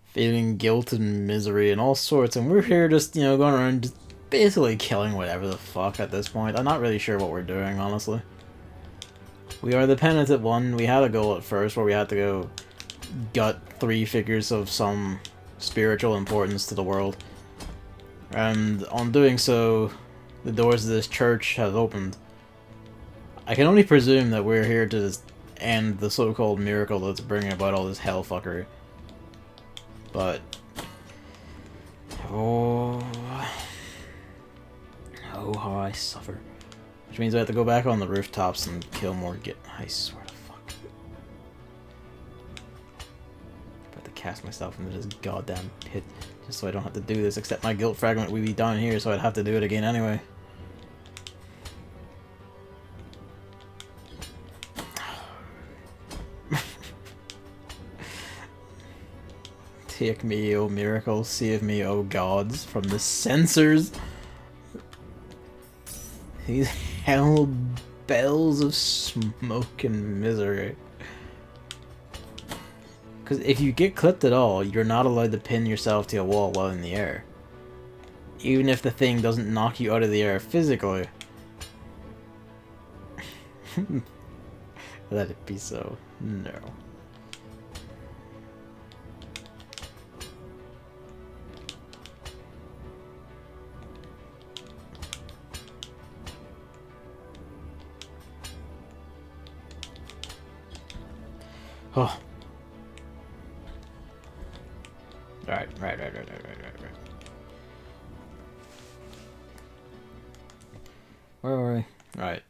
feeling guilt and misery and all sorts, and we're here just, you know, going around just basically killing whatever the fuck at this point. I'm not really sure what we're doing, honestly. We are the penitent one. We had a goal at first where we had to go gut 3 figures of some spiritual importance to the world. And on doing so, the doors of this church have opened. I can only presume that we're here to end the so-called miracle that's bringing about all this hellfuckery. But... oh, how I suffer. Which means I have to go back on the rooftops and kill more I swear to fuck. I'm about to cast myself into this goddamn pit just so I don't have to do this, except my guilt fragment would be down here, so I'd have to do it again anyway. Take me, O miracle, save me, O gods, from the censors. These hell bells of smoke and misery. Because if you get clipped at all, you're not allowed to pin yourself to a wall while in the air. Even if the thing doesn't knock you out of the air physically. Let it be so. No. Oh. Right. Where were we? Right.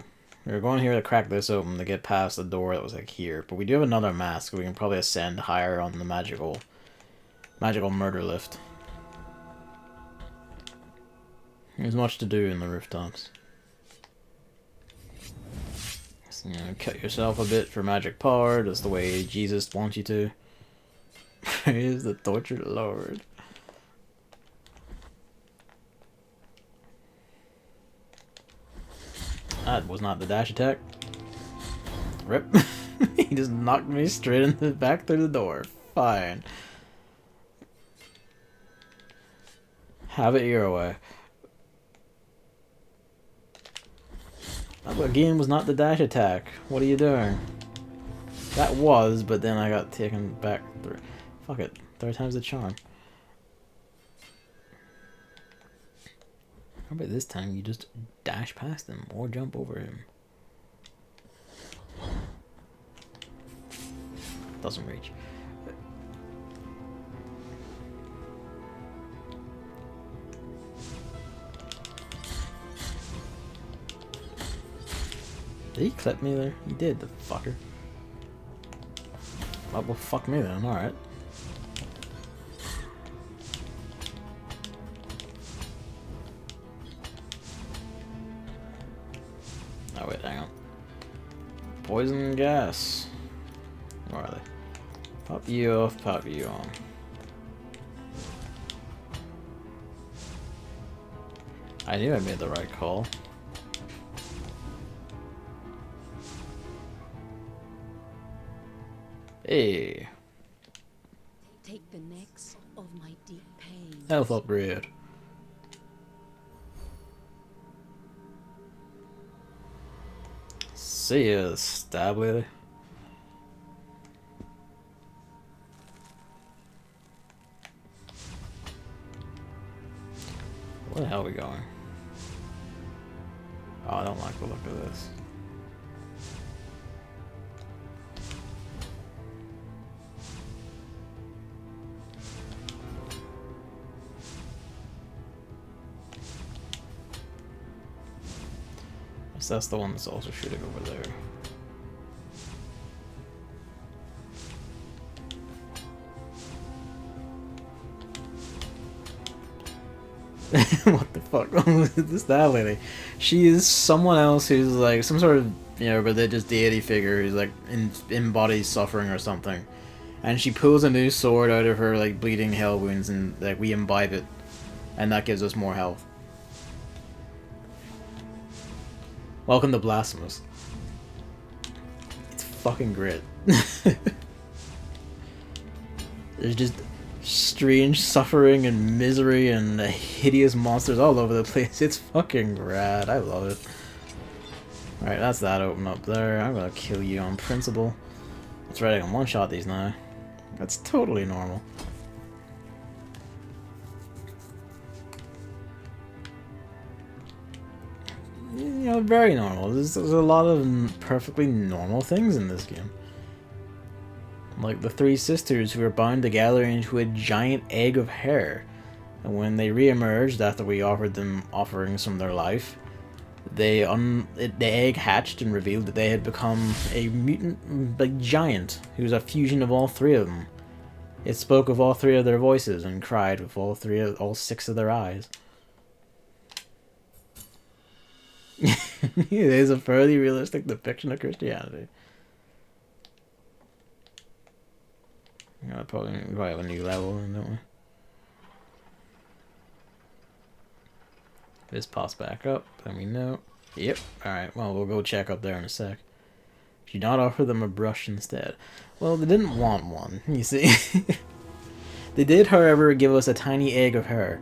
We were going here to crack this open to get past the door that was like here, but we do have another mask. We can probably ascend higher on the magical murder lift. There's much to do in the rooftops. So, you know, cut yourself a bit for magic power. That's the way Jesus wants you to. Praise the tortured Lord. That was not the dash attack. Rip. He just knocked me straight in the back through the door. Fine. Have it your way. That again was not the dash attack. What are you doing? That was, but then I got taken back through. Fuck it. Third time's the charm. How about this time you just dash past him or jump over him? Doesn't reach. Did he clip me there? He did, the fucker. Well, fuck me then, alright. Oh wait, hang on. Poison gas. Where are they? Pop you off, pop you on. I knew I made the right call. Hey. Take the necks of my deep pain. Health upgrade. See ya, stab lady. Where the hell are we going? Oh, I don't like the look of this. Guess that's the one that's also shooting over there. What the fuck wrong with this that lady? She is someone else who's like some sort of, you know, religious deity figure who's like embodies suffering or something. And she pulls a new sword out of her like bleeding hell wounds and like we imbibe it. And that gives us more health. Welcome to Blasphemous. It's fucking great. There's just strange suffering and misery and hideous monsters all over the place. It's fucking rad. I love it. Alright, that's that open up there. I'm gonna kill you on principle. That's right, I can one-shot these now. That's totally normal. You know, very normal. There's a lot of perfectly normal things in this game. Like the three sisters who are bound together into a giant egg of hair. And when they re-emerged after we offered them offerings from their life, the egg hatched and revealed that they had become a mutant like giant who was a fusion of all three of them. It spoke of all three of their voices and cried with all six of their eyes. It is a fairly realistic depiction of Christianity. Probably have a new level, don't we? This pops back up, then we know. Yep, alright, well, we'll go check up there in a sec. Should you not offer them a brush instead? Well, they didn't want one, you see. They did, however, give us a tiny egg of hair.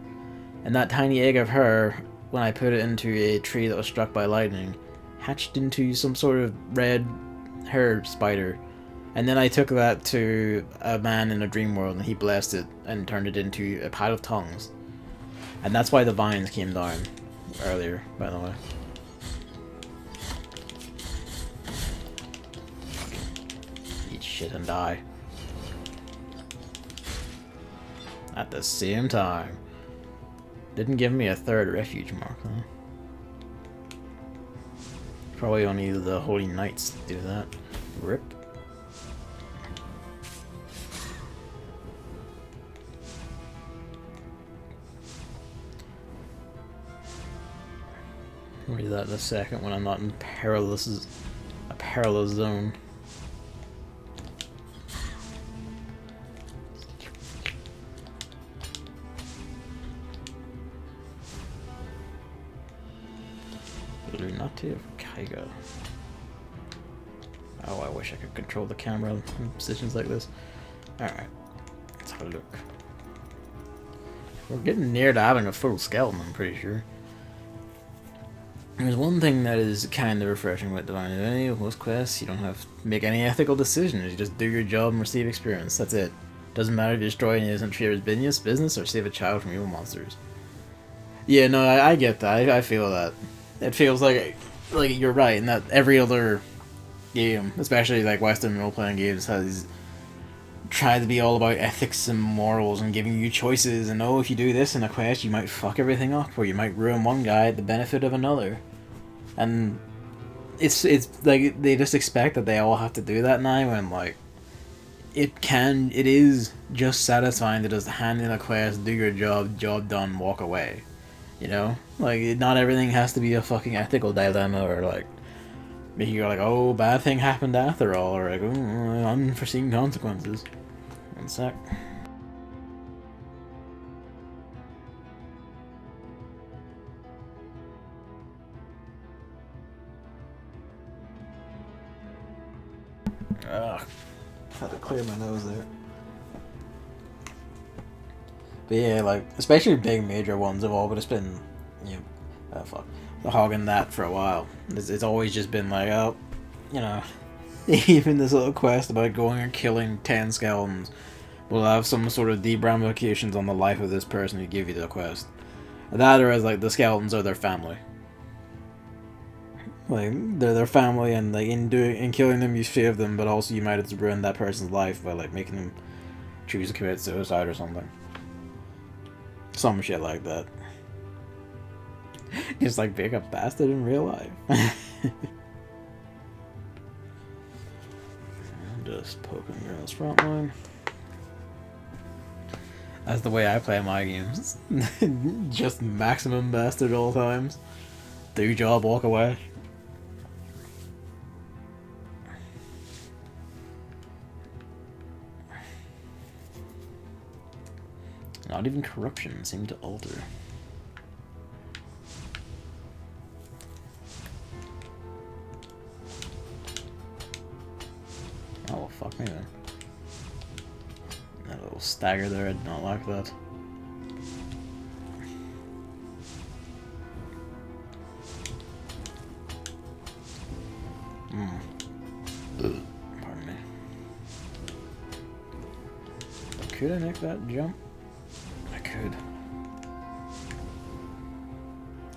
And that tiny egg of hair, when I put it into a tree that was struck by lightning, hatched into some sort of red hair spider. And then I took that to a man in a dream world and he blessed it and turned it into a pile of tongues. And that's why the vines came down earlier, by the way. Eat shit and die. At the same time. Didn't give me a third refuge mark, though. Probably only the Holy Knights do that. Rip. I'll read that in a second when I'm not in a perilous zone. Illuminative Kaiga. Oh, I wish I could control the camera in positions like this. Alright, let's have a look. We're getting near to having a full skeleton, I'm pretty sure. There's one thing that is kind of refreshing with Divine Divinity. With most quests, you don't have to make any ethical decisions. You just do your job and receive experience. That's it. Doesn't matter if you destroy an innocent trader's business or save a child from evil monsters. Yeah, no, I get that. I feel that. It feels like you're right, and that every other game, especially like Western role-playing games, has tried to be all about ethics and morals and giving you choices. And oh, if you do this in a quest, you might fuck everything up, or you might ruin one guy at the benefit of another. And it's like they just expect that they all have to do that now, and like it is just satisfying to just hand in a quest, do your job done, walk away. You know, like not everything has to be a fucking ethical dilemma, or like make you go like, oh, bad thing happened after all, or like, oh, unforeseen consequences. One sec. Ugh. Had to clear my nose there. But yeah, like, especially big major ones have all just been, you know, fuck, hogging that for a while. It's always just been like, oh, you know, even this little quest about going and killing 10 skeletons will have some sort of deep ramifications on the life of this person who give you the quest. That, or as like the skeletons are their family. Like they're their family, and like in killing them you save them, but also you might have ruined that person's life by like making them choose to commit suicide or something. Some shit like that. Just like being a bastard in real life. Just poking girls frontline. That's the way I play my games. Just maximum bastard all times. Do your job, walk away. Not even corruption seemed to alter. Oh, fuck me then. That little stagger there, I did not like that. Pardon me. Could I make that jump? I could.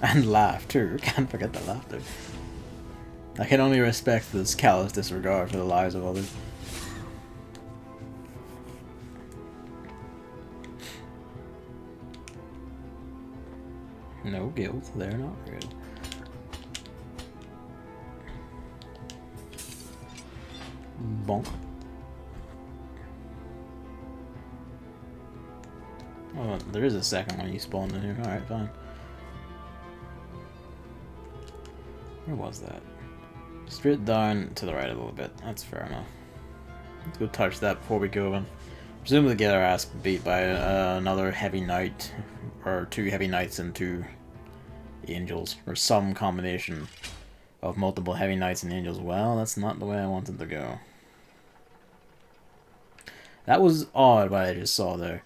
And laugh too. Can't forget the laughter. I can only respect this callous disregard for the lives of others. No guilt, they're not good. Bonk. Oh, there is a second one you spawned in here. Alright, fine. Where was that? Straight down to the right a little bit. That's fair enough. Let's go touch that before we go in. Presumably get our ass beat by another heavy knight, or 2 heavy knights and 2 angels, or some combination of multiple heavy knights and angels. Well, that's not the way I wanted to go. That was odd what I just saw there.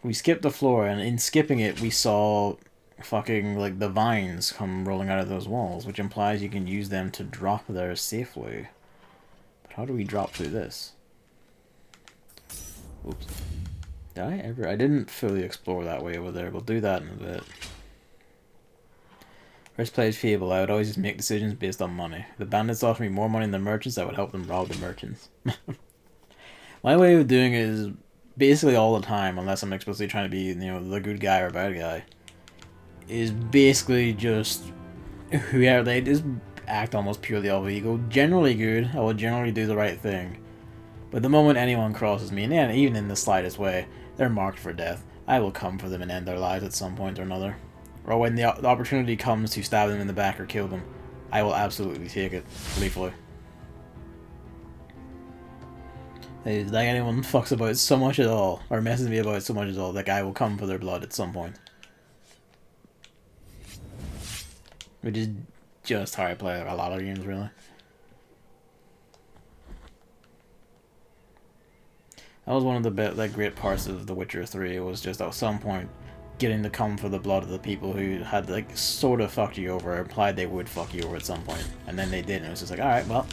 We skipped the floor, and in skipping it, we saw fucking, like, the vines come rolling out of those walls, which implies you can use them to drop there safely. But how do we drop through this? Oops. Did I ever? I didn't fully explore that way over there. We'll do that in a bit. First play is feeble. I would always just make decisions based on money. If the bandits offer me more money than the merchants, I would help them rob the merchants. My way of doing it is basically all the time, unless I'm explicitly trying to be, you know, the good guy or bad guy, is basically just whoever they just act almost purely off of ego. Generally good. I will generally do the right thing. But the moment anyone crosses me, and even in the slightest way, they're marked for death. I will come for them and end their lives at some point or another. Or when the opportunity comes to stab them in the back or kill them, I will absolutely take it, gleefully. Like anyone fucks about so much at all, or messes me about so much at all, like I will come for their blood at some point. Which is just how I play a lot of games, really. That was one of the great parts of The Witcher 3. It was just at some point getting to come for the blood of the people who had like sort of fucked you over, or implied they would fuck you over at some point, and then they did, and it was just like, alright, well,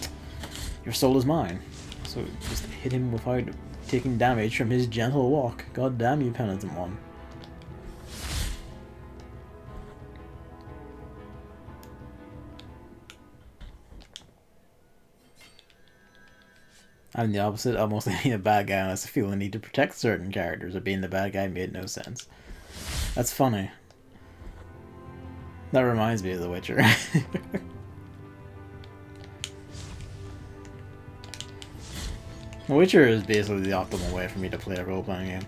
your soul is mine. So just hit him without taking damage from his gentle walk. God damn you, penitent one. I'm the opposite, almost being a bad guy unless I feel the need to protect certain characters, or being the bad guy made no sense. That's funny. That reminds me of The Witcher. The Witcher is basically the optimal way for me to play a role-playing game.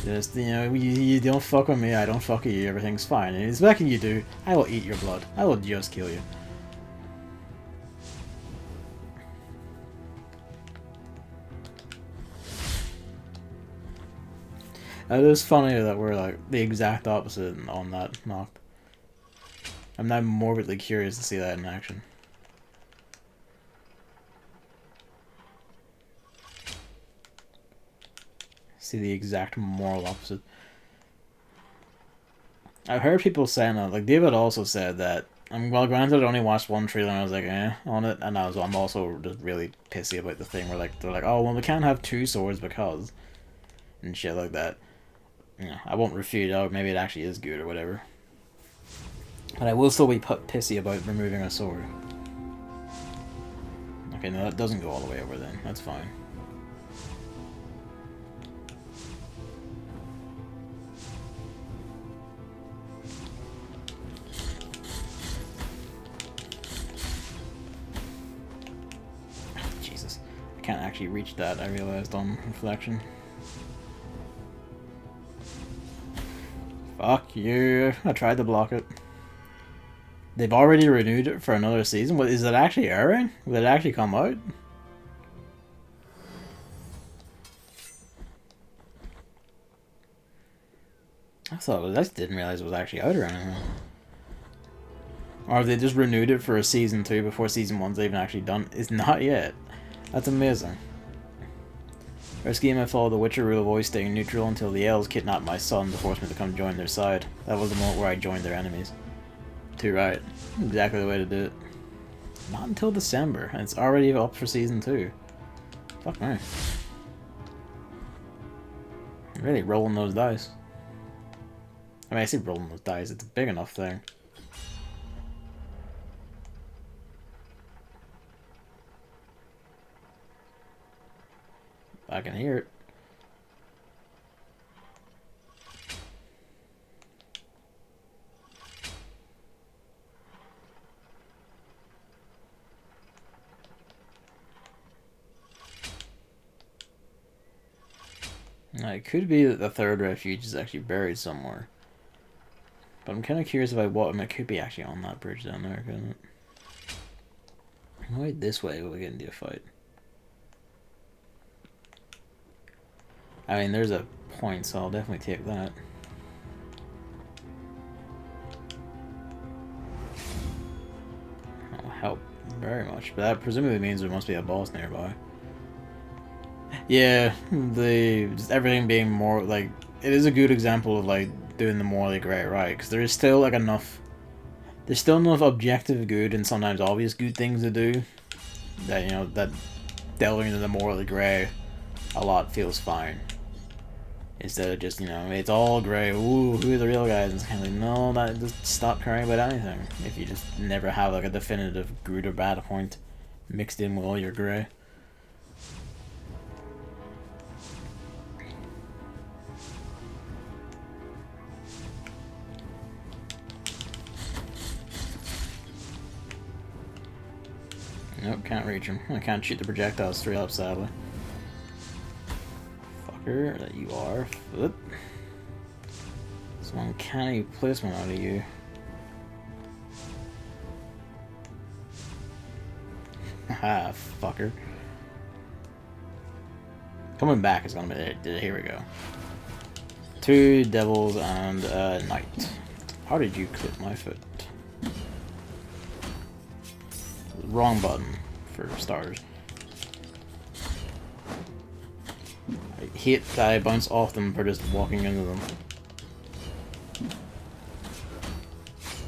Just, you know, you don't fuck with me, I don't fuck with you, everything's fine. And the second you do, I will eat your blood. I will just kill you. It is funny that we're like the exact opposite on that knock. I'm now morbidly curious to see that in action. See the exact moral opposite. I've heard people saying that, like David also said that. Well, granted, I only watched one trailer and I was like, on it, and I'm also just really pissy about the thing where like they're like, oh well, we can't have two swords because, and shit like that. You know, I won't refute it. Oh, maybe it actually is good or whatever. But I will still be pissy about removing a sword. Okay, no, that doesn't go all the way over then. That's fine. Jesus. I can't actually reach that, I realized on reflection. Fuck you. I tried to block it. They've already renewed it for another season? What, is it actually airing? Will it actually come out? I just didn't realize it was actually out or anything. Or have they just renewed it for a season 2 before season 1's even actually done? It's not yet. That's amazing. First game I followed the Witcher rule of always staying neutral until the elves kidnapped my son to force me to come join their side. That was the moment where I joined their enemies. Too right. Exactly the way to do it. Not until December, and it's already up for season 2. Fuck me. I'm really rolling those dice. I mean, I say rolling those dice, it's a big enough thing. I can hear it. Now, it could be that the third refuge is actually buried somewhere. But I'm kind of curious about what. I mean, it could be actually on that bridge down there, couldn't it? Wait, this way will we get into a fight. I mean, there's a point, so I'll definitely take that. That'll help very much, but that presumably means there must be a boss nearby. Yeah, just everything being more like, it is a good example of like doing the morally grey right, because there is still like there's still enough objective good and sometimes obvious good things to do that, you know, that delving into the morally grey a lot feels fine. Instead of just, you know, it's all grey, ooh, who are the real guys? And it's kind of like, no, that just stop caring about anything. If you just never have like a definitive good or bad point mixed in with all your grey. Nope, can't reach him. I can't shoot the projectiles straight up, sadly. Fucker that you are. Flip. Some uncanny placement out of you. Haha, fucker. Coming back is gonna be. Here we go. 2 devils and a knight. How did you clip my foot? Wrong button, for starters. I hate that I bounce off them for just walking into them.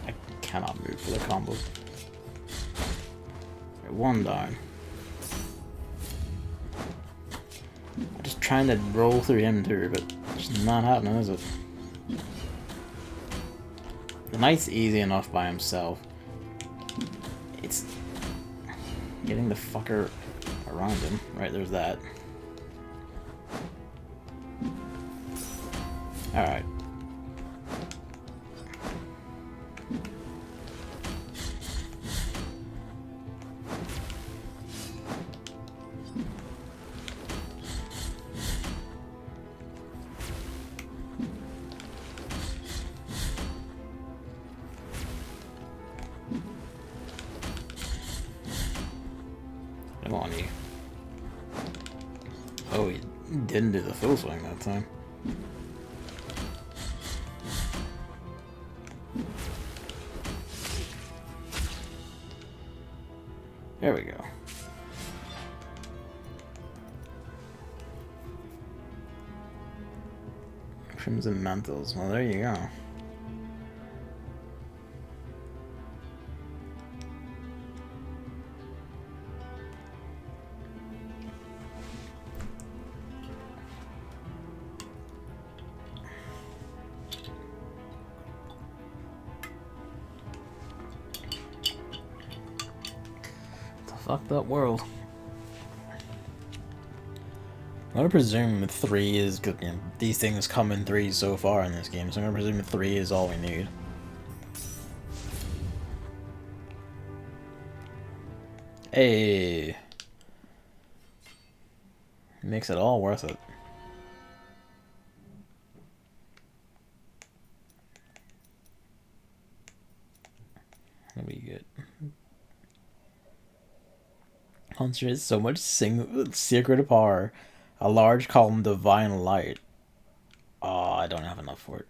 I cannot move for the combos. Right, 1 down. I'm just trying to roll through him too, but it's just not happening, is it? The knight's easy enough by himself. It's getting the fucker around him. Right, there's that. Alright. didn't do the full swing that time. There we go. Crimson Mantles. Well, there you go. It's a fucked up world. I'm gonna presume that 3 is good. You know, these things come in 3s so far in this game, so I'm gonna presume that 3 is all we need. Hey, makes it all worth it. What do we get? Monster is so much secret power. A large column divine light. Oh, I don't have enough for it.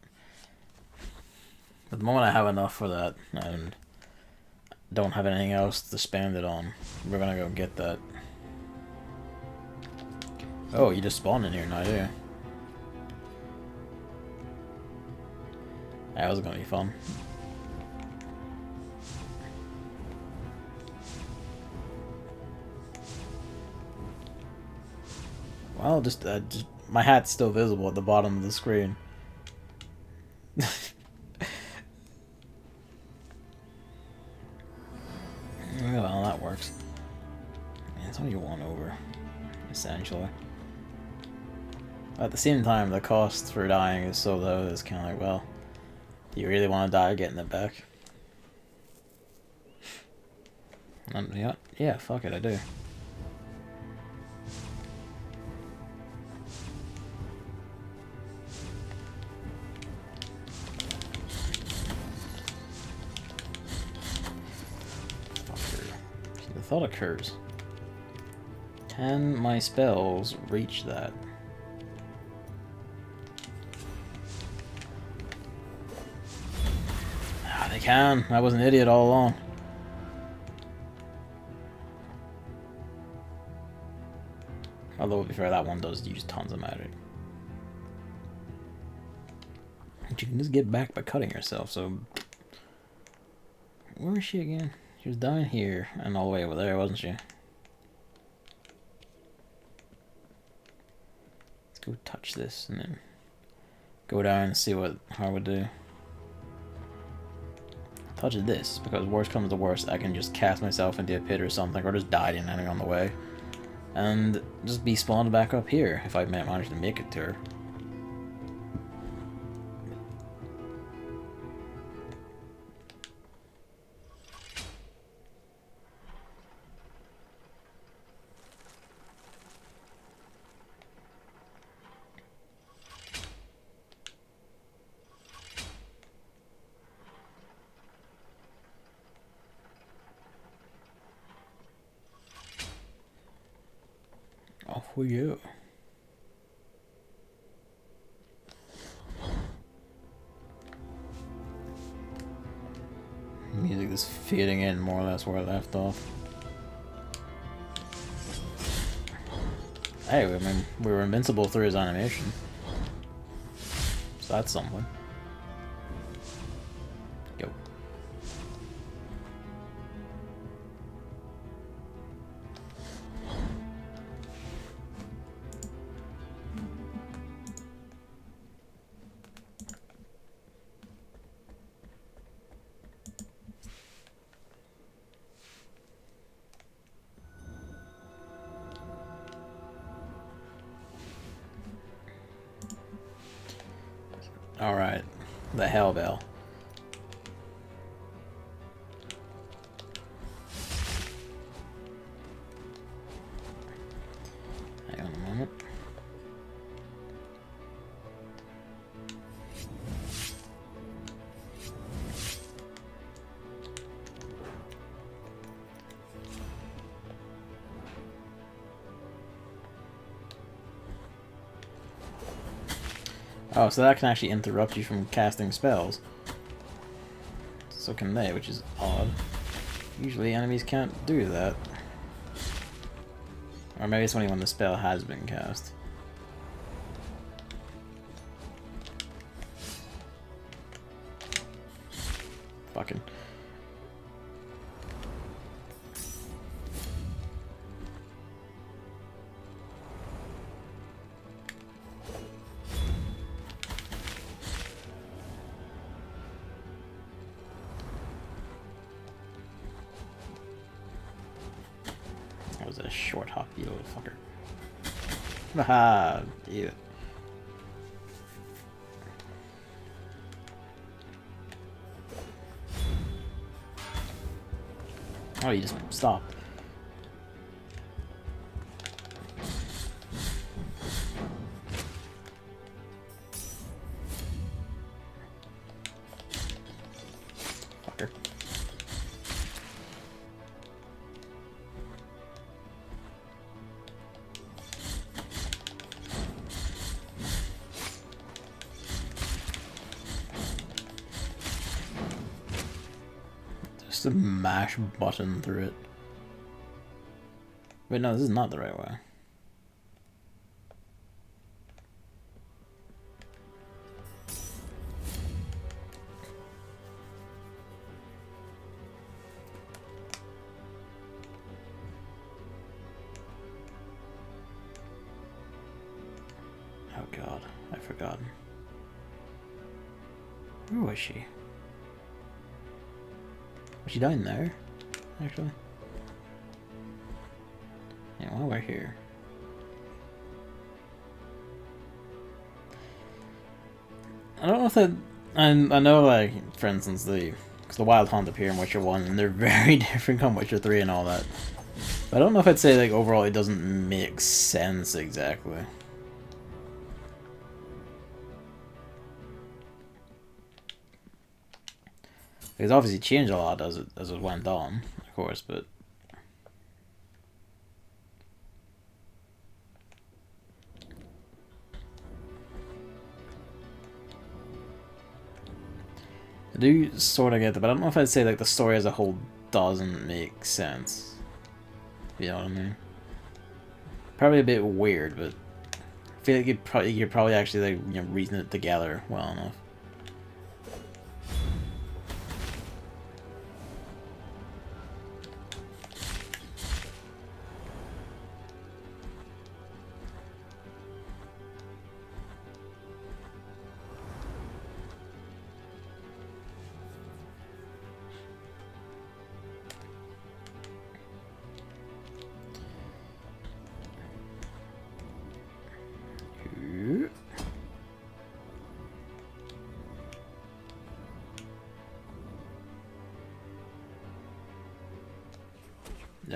At the moment I have enough for that, and don't have anything else to spend it on. We're gonna go get that. Oh, you just spawned in here now, do you? That was gonna be fun. Well, just my hat's still visible at the bottom of the screen. Well, that works. Yeah, it's only 1 over, essentially. At the same time, the cost for dying is so low that it's kind of like, well, do you really want to die getting it back? Yeah, fuck it, I do. The thought occurs. Can my spells reach that? Ah, they can. I was an idiot all along. Although, to be fair, that one does use tons of magic. But you can just get back by cutting yourself, so... Where is she again? She was down here and all the way over there, wasn't she? Let's go touch this and then go down and see what I would do. Touch this, because worst comes to worst, I can just cast myself into a pit or something, or just die depending on the way. And just be spawned back up here, if I manage to make it to her. Off we go. Music is fading in more or less where I left off. Hey, I mean, we were invincible through his animation. So that's something. Go. Alright, the Hell Bell. Hang on a moment. Oh, so that can actually interrupt you from casting spells. So can they, which is odd. Usually enemies can't do that. Or maybe it's only when the spell has been cast. Fucking. That was a short hop, you little fucker. Haha, eat it. Oh, you just stopped. Fucker. Just a mash button through it. Wait, no, this is not the right way. Oh god, I've forgotten. Where was she? Was she down there? Actually? Yeah, while we're here. I don't know if that... I know, like, for instance, because the Wild Hunt appear in Witcher 1, and they're very different from Witcher 3 and all that. But I don't know if I'd say, like, overall it doesn't make sense exactly. Because obviously it changed a lot as it went on, of course, but... I do sort of get that, but I don't know if I'd say like the story as a whole doesn't make sense. You know what I mean? Probably a bit weird, but I feel like you could probably actually like reason it together well enough.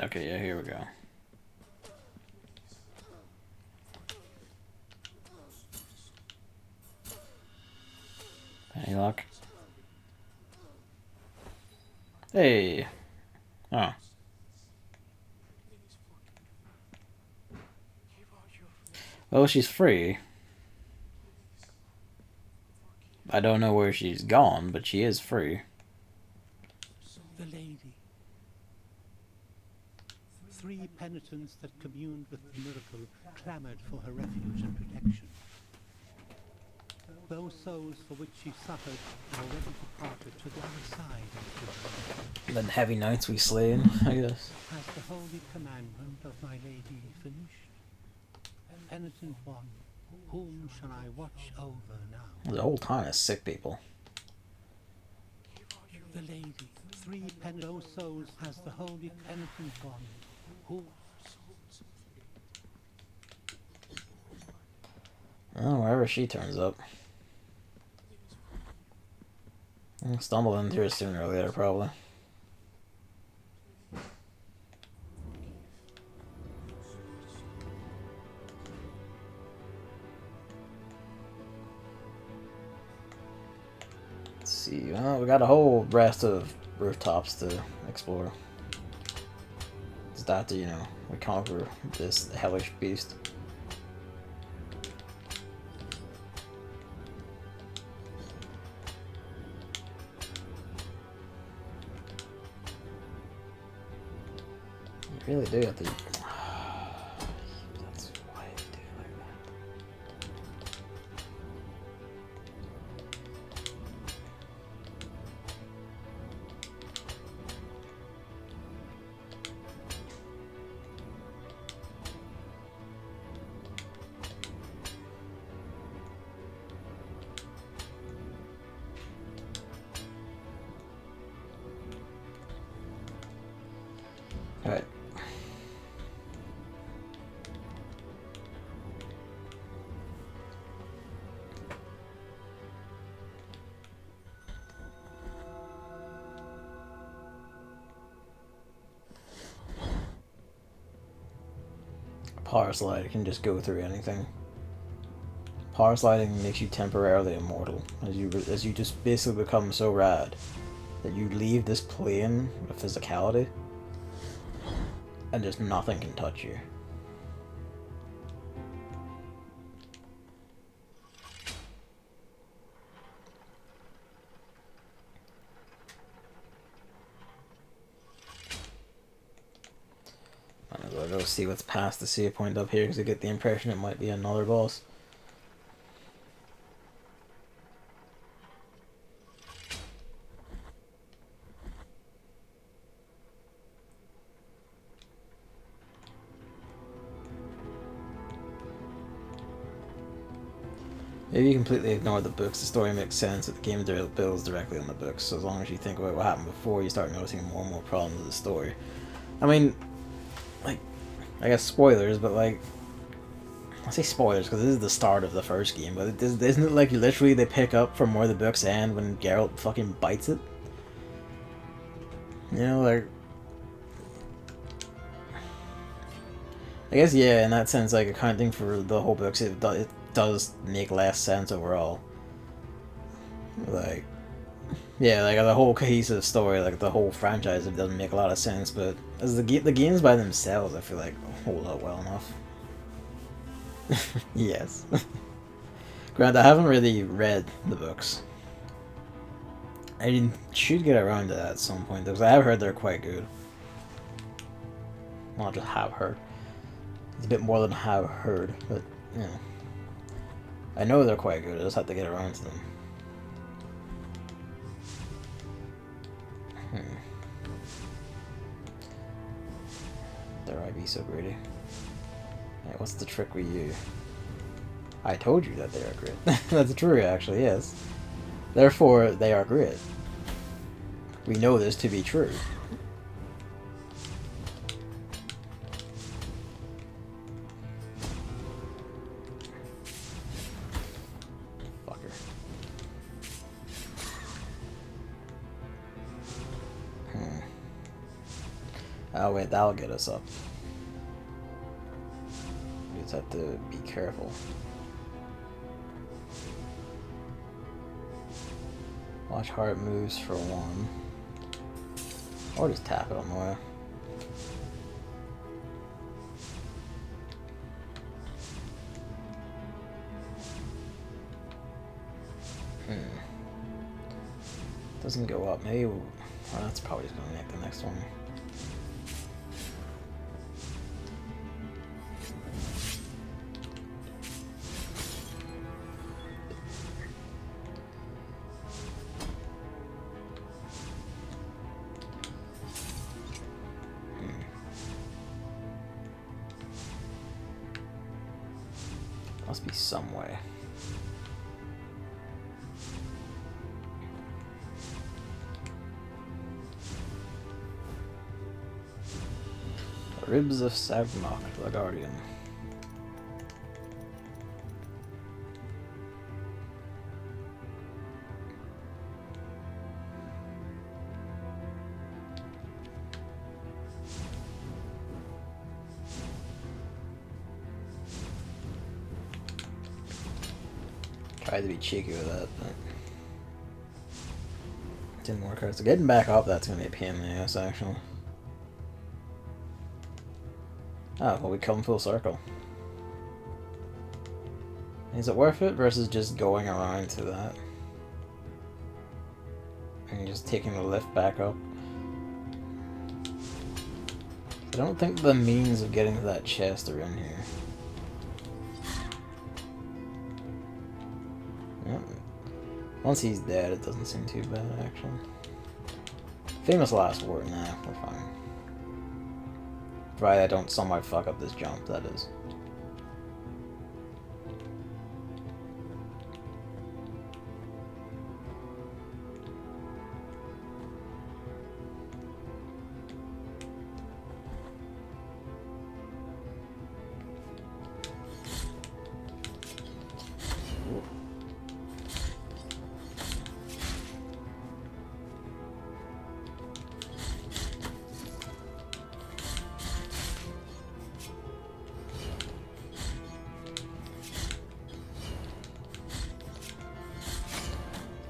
Okay, yeah, here we go. Any luck? Hey! Oh. Well, she's free. I don't know where she's gone, but she is free. The lady. 3 penitents that communed with the miracle clamored for her refuge and protection. Those souls for which she suffered are already departed to the other side of the The heavy knights we slain, I guess. Has the holy commandment of my lady finished? Penitent one, whom shall I watch over now? The whole time is sick people. The lady, 3 penitent souls has the holy penitent one, who... Well, wherever she turns up. I'll stumble into her sooner or later, probably. Let's see. Well, we got a whole rest of rooftops to explore. Just after, you know, we conquer this hellish beast. really do have to. That's why I do it like that. Alright. Power slide can just go through anything. Power sliding makes you temporarily immortal, as you just basically become so rad that you leave this plane of physicality, and just nothing can touch you. Might as well go see what's past the save point up here, because I get the impression it might be another boss. Maybe you completely ignore the books. The story makes sense, but the game builds directly on the books. So as long as you think about what happened before, you start noticing more and more problems with the story. I mean, like, I guess spoilers, but like, I say spoilers because this is the start of the first game. But isn't it like literally they pick up from where the books end when Geralt fucking bites it? You know, like, I guess yeah. In that sense, like accounting for the whole books, it does make less sense overall. Like, yeah, like the whole cohesive story, like the whole franchise, it doesn't make a lot of sense. But as the games by themselves, I feel like hold up well enough. Yes. Granted, I haven't really read the books. I should get around to that at some point, because I have heard they're quite good. Not just have heard. It's a bit more than have heard, but you know. I know they're quite good, I just have to get around to them. Dare I be so greedy? Hey, what's the trick with you? I told you that they are great. That's true, actually, yes. Therefore, they are great. We know this to be true. Fucker. Oh wait, that'll get us up. We just have to be careful. Watch how it moves for one. Or just tap it on the way. Doesn't go up. Maybe well, that's probably just gonna make the next one. Must be some way. Ribs of Savnok, the Guardian. Tried to be cheeky with that, but didn't work out. So getting back up, that's gonna be a pain in the ass, actually. Oh, well, we come full circle. Is it worth it versus just going around to that? And just taking the lift back up? don't think the means of getting to that chest are in here. Yep. Once he's dead, it doesn't seem too bad, actually. Famous last word, nah, we're fine. Provided I don't somehow fuck up this jump, that is.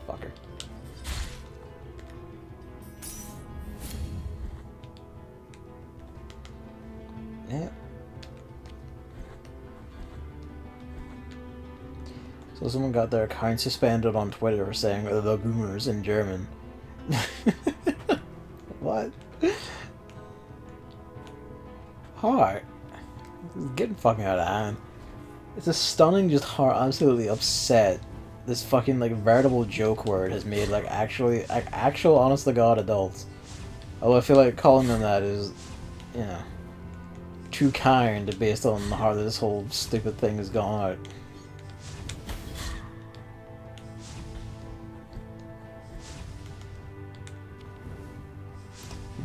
Fucker. Yeah. So someone got their account suspended on Twitter for saying the boomers in German. What? Hi. This is getting fucking out of hand. It's a stunning, just absolutely upset. This fucking like veritable joke word has made like actual honest to god adults. Although I feel like calling them that is, you know, too kind based on how this whole stupid thing has gone out.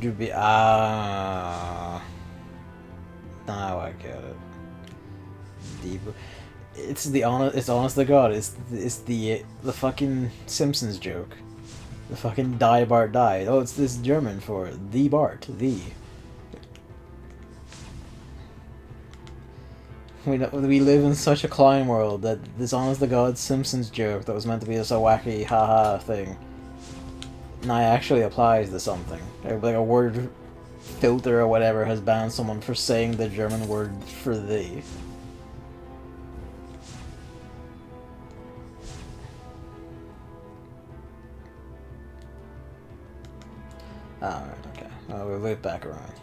You'd be now I get it. Deep. It's honest to god. It's the fucking Simpsons joke. The fucking die Bart die. Oh, it's this German for the Bart. The. We live in such a clown world that this honest to god Simpsons joke that was meant to be just a wacky haha thing now actually applies to something. Like a word filter or whatever has banned someone for saying the German word for the. Alright, okay. We'll loop back around.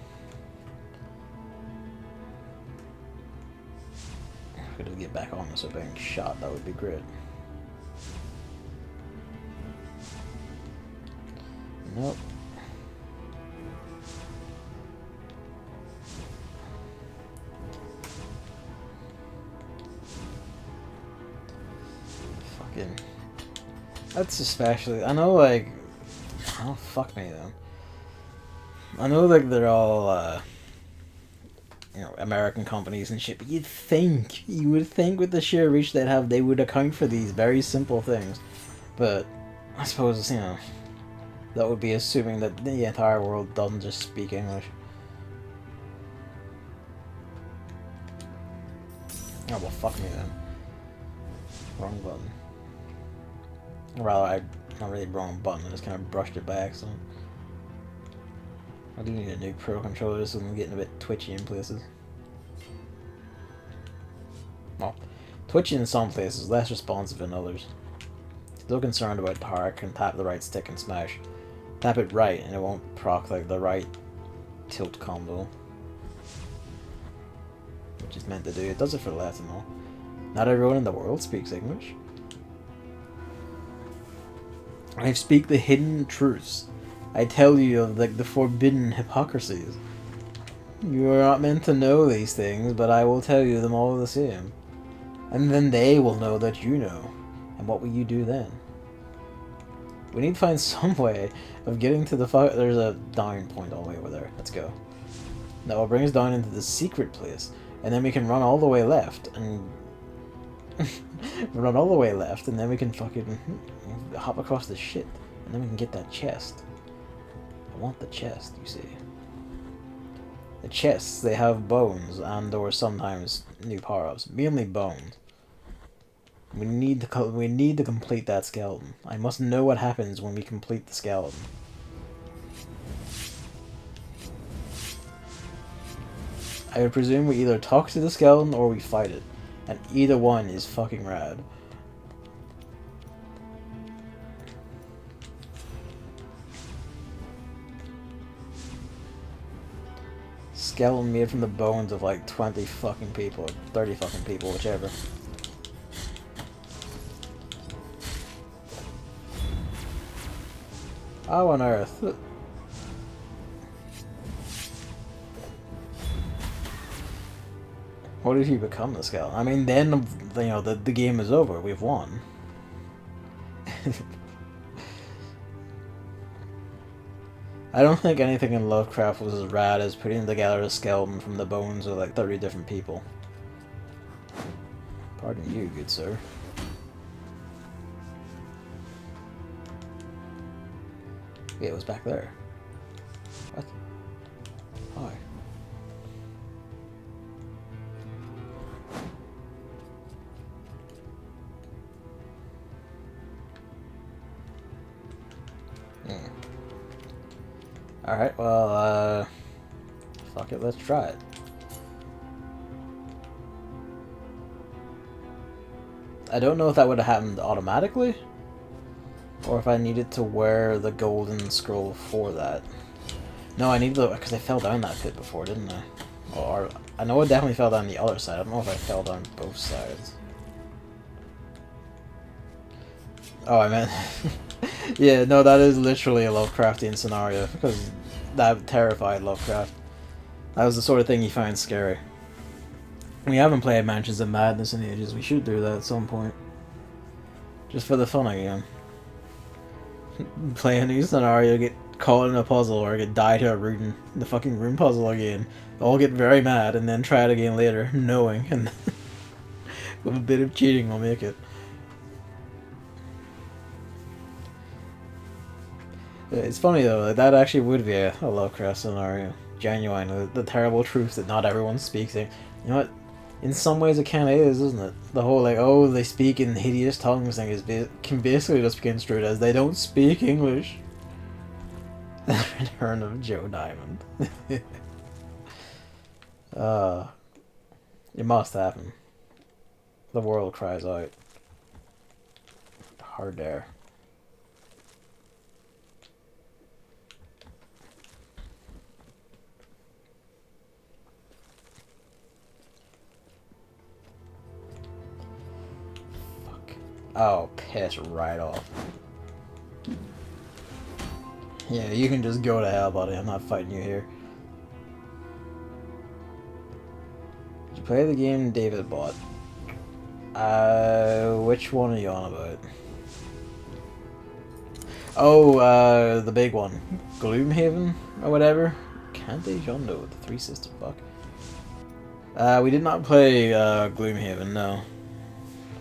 If I could get back on this without being shot, that would be great. Nope. Fucking. That's especially. I know, like. Oh, fuck me, though. I know, like, they're all, you know, American companies and shit, but you would think with the sheer reach they'd have, they would account for these very simple things. But, I suppose, you know, that would be assuming that the entire world doesn't just speak English. Oh, well, fuck me then. Wrong button. Or rather, not really wrong button, I just kind of brushed it by accident. I do need a new Pro Controller, so I'm getting a bit twitchy in places. Well, twitchy in some places, less responsive in others. Still concerned about power, I can tap the right stick and smash. Tap it right and it won't proc like the right tilt combo. Which is meant to do. It does it for left and all. Not everyone in the world speaks English. I speak the hidden truths. I tell you of the forbidden hypocrisies. You are not meant to know these things, but I will tell you them all the same. And then they will know that you know. And what will you do then? We need to find some way of getting to the there's a down point all the way over there. Let's go. That will bring us down into the secret place. And then we can run all the way left and... run all the way left and then we can fucking hop across the shit. And then we can get that chest. I want the chest, you see. The chests, they have bones and or sometimes new power-ups. Mainly bones. We need to complete that skeleton. I must know what happens when we complete the skeleton. I would presume we either talk to the skeleton or we fight it. And either one is fucking rad. skeleton made from the bones of like 20 fucking people, or 30 fucking people, whichever. How on earth? What if you become the skeleton? I mean, then, you know, the game is over. We've won. I don't think anything in Lovecraft was as rad as putting together a skeleton from the bones of like 30 different people. Pardon you, good sir. Yeah, it was back there. What? Hi. Alright, well, fuck it, let's try it. I don't know if that would have happened automatically, or if I needed to wear the golden scroll for that. No, I need to, because I fell down that pit before, didn't I? Or, I know I definitely fell down the other side, I don't know if I fell down both sides. Oh, I meant... Yeah, no, that is literally a Lovecraftian scenario, because that terrified Lovecraft. That was the sort of thing he found scary. We haven't played Mansions of Madness in ages, we should do that at some point. Just for the fun again. Play a new scenario, get caught in a puzzle, or get die to a rune, the fucking rune puzzle again. All get very mad, and then try it again later, knowing, and with a bit of cheating will make it. It's funny though, like, that actually would be a Lovecraft scenario. Genuine, the terrible truth that not everyone speaks it. You know what? In some ways it kinda is, isn't it? The whole like, oh, they speak in hideous tongues thing is can basically just be construed as they don't speak English. The Return of Joe Diamond. It must happen. The world cries out. Hard dare. Oh, piss right off. Yeah, you can just go to hell, buddy. I'm not fighting you here. Did you play the game David bought? Which one are you on about? Oh, the big one. Gloomhaven? Or whatever? Cante Jondo with the three sister fuck. We did not play, Gloomhaven, no.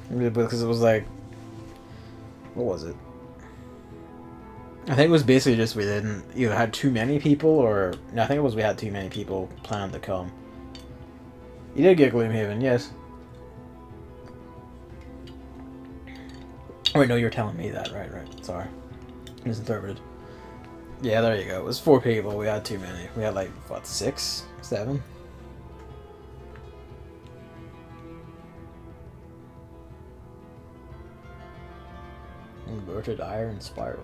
Because it was like... What was it? I think it was basically just we didn't either had too many people or... No, I think it was we had too many people planned to come. You did get Gloomhaven, yes. Wait, no, you're telling me that. Right. Sorry. Misinterpreted. Yeah, there you go. It was 4 people. We had too many. We had like, what, 6? 7? Inverted iron spiral.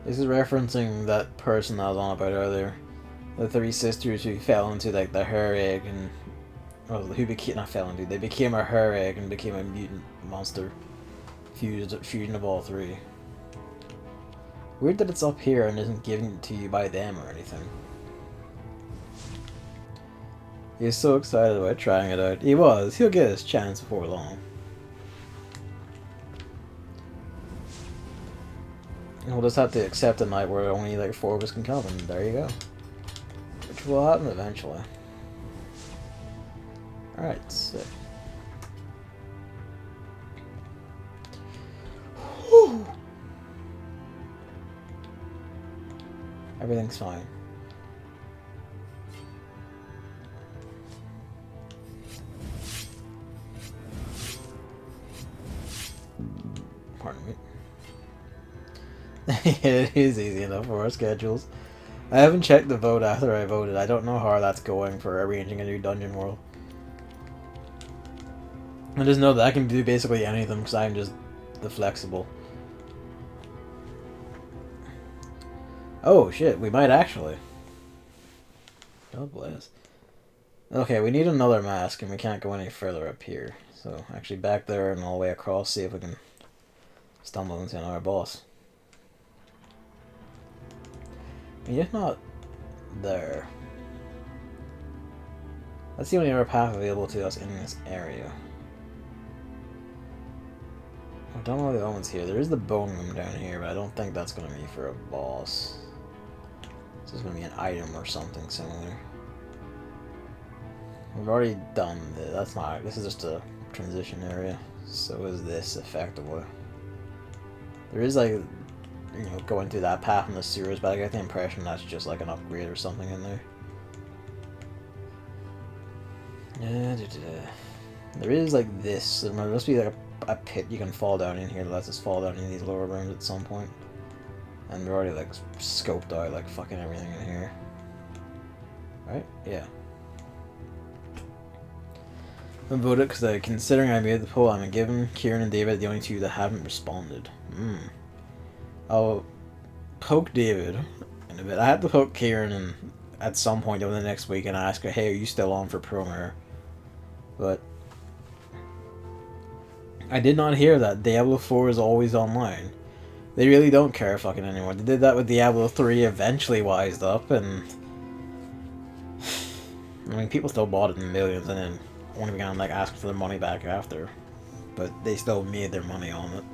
This is referencing that person I was on about earlier. The 3 sisters who fell into like the her egg and... Well, who became... Not fell into, they became a her egg and became a mutant monster. Fusion of all 3. Weird that it's up here and isn't given to you by them or anything. He's so excited about trying it out. He was. He'll get his chance before long. We'll just have to accept a night where only like 4 of us can come, and there you go. Which will happen eventually. Alright, sick. Whew. Everything's fine. Pardon me. It is easy enough for our schedules. I haven't checked the vote after I voted. I don't know how that's going for arranging a new dungeon world. I just know that I can do basically anything because I'm just the flexible. Oh shit, we might actually. God bless. Okay, we need another mask, and we can't go any further up here. So, actually back there and all the way across, see if we can stumble into another boss. I mean, if not there. That's the only other path available to us in this area. I don't know the ones here. There is the bone room down here, but I don't think that's going to be for a boss. This is going to be an item or something similar. We've already done this. That's not. This is just a transition area. So is this, effectively. There is, like, you know, going through that path in the sewers, but I get the impression that's just like an upgrade or something in there. There is, like, this. There must be, like, a pit you can fall down in here that lets us fall down in these lower rooms at some point. And we're already, like, scoped out, like, fucking everything in here. Right? Yeah. I voted because considering I made the poll, I'm given Kieran and David the only two that haven't responded. I'll poke David in a bit. I have to poke Kieran and at some point over the next week and ask her, hey, are you still on for Promare? But I did not hear that Diablo 4 is always online. They really don't care fucking anymore. They did that with Diablo 3, eventually wised up, and I mean, people still bought it in millions and then only began like asking for their money back after. But they still made their money on it.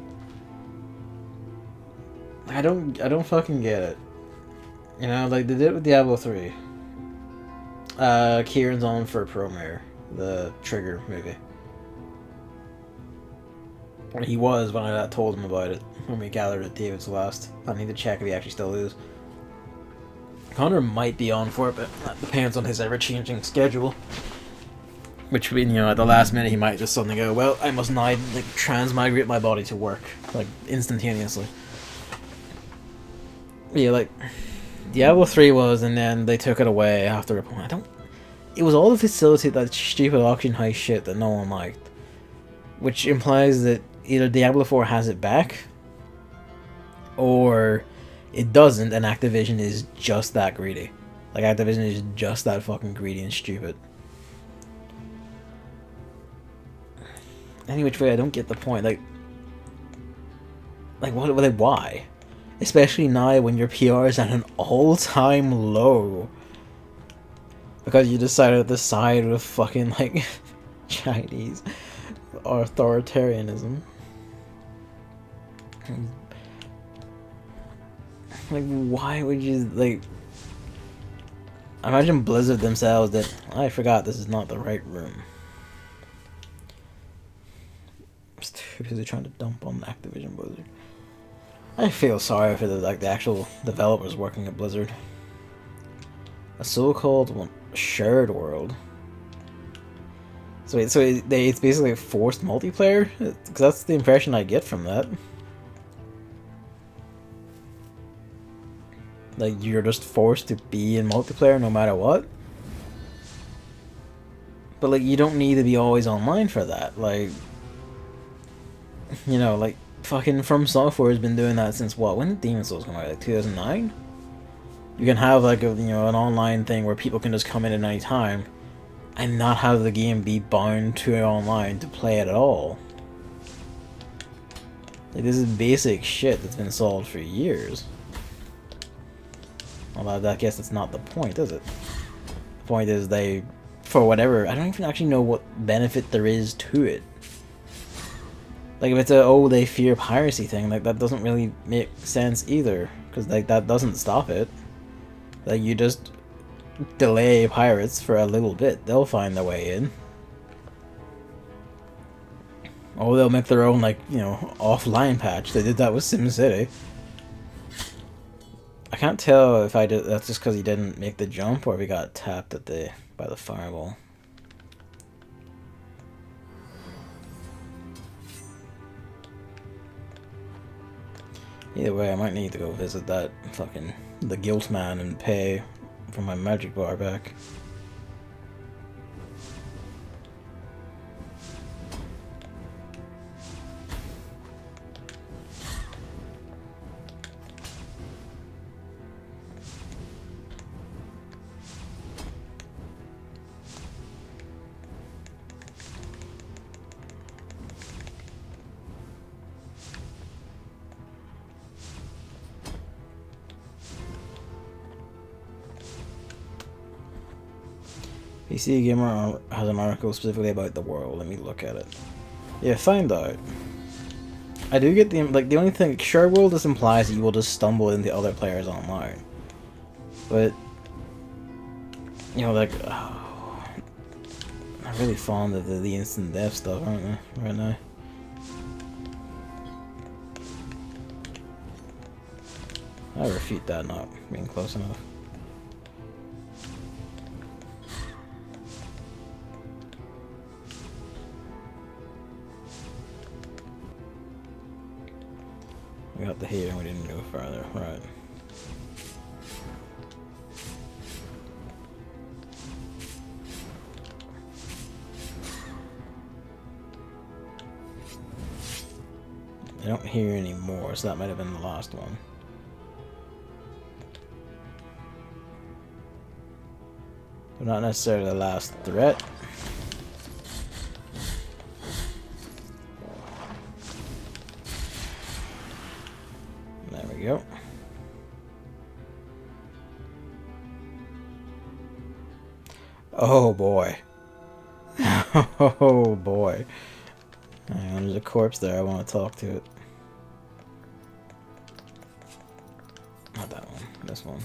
I don't fucking get it. You know, like they did it with Diablo 3. Kieran's on for Promare, the Trigger movie. He was when I told him about it, when we gathered at David's last. I need to check if he actually still is. Connor might be on for it, but that depends on his ever-changing schedule. Which, you know, at the last minute he might just suddenly go, well, I must now, like, transmigrate my body to work, like, instantaneously. Yeah, like, Diablo 3 was, and then they took it away after a point. It was all to facilitate that stupid auction house shit that no one liked. Which implies that either Diablo 4 has it back, or it doesn't, and Activision is just that greedy. Like, Activision is just that fucking greedy and stupid. Any which way, I don't get the point. Like why? Especially now when your PR is at an all-time low. Because you decided to side with fucking, like, Chinese authoritarianism. Like, why would you, like... Imagine Blizzard themselves that, I forgot this is not the right room. Because they're trying to dump on Activision Blizzard. I feel sorry for the actual developers working at Blizzard. A so-called shared world. So it's basically a forced multiplayer? Because that's the impression I get from that. Like, you're just forced to be in multiplayer no matter what? But, like, you don't need to be always online for that. Like... You know, like, fucking From Software has been doing that since what? When did Demon's Souls come out? Like 2009? You can have, like, an online thing where people can just come in at any time and not have the game be bound to online to play it at all. Like, this is basic shit that's been solved for years. Although I guess that's not the point, is it? The point is they, for whatever, I don't even actually know what benefit there is to it. Like, if it's a, they fear piracy thing, like, that doesn't really make sense either. Because, like, that doesn't stop it. Like, you just delay pirates for a little bit. They'll find their way in. Or they'll make their own, like, offline patch. They did that with SimCity. I can't tell if that's just because he didn't make the jump or if he got tapped by the fireball. Either way, I might need to go visit that the guilt man and pay for my magic bar back. PC Gamer has an article specifically about the world. Let me look at it. Yeah, find out. I do get the only thing, Share World just implies that you will just stumble into other players online. But you know, like, oh, I'm really fond of the instant death stuff, aren't I? Right now. I refute that not being close enough. We got the here and we didn't go further, right. I don't hear any more, so that might have been the last one. But not necessarily the last threat. There we go. Oh boy. Oh boy. Hang on, there's a corpse there. I want to talk to it. Not that one. This one.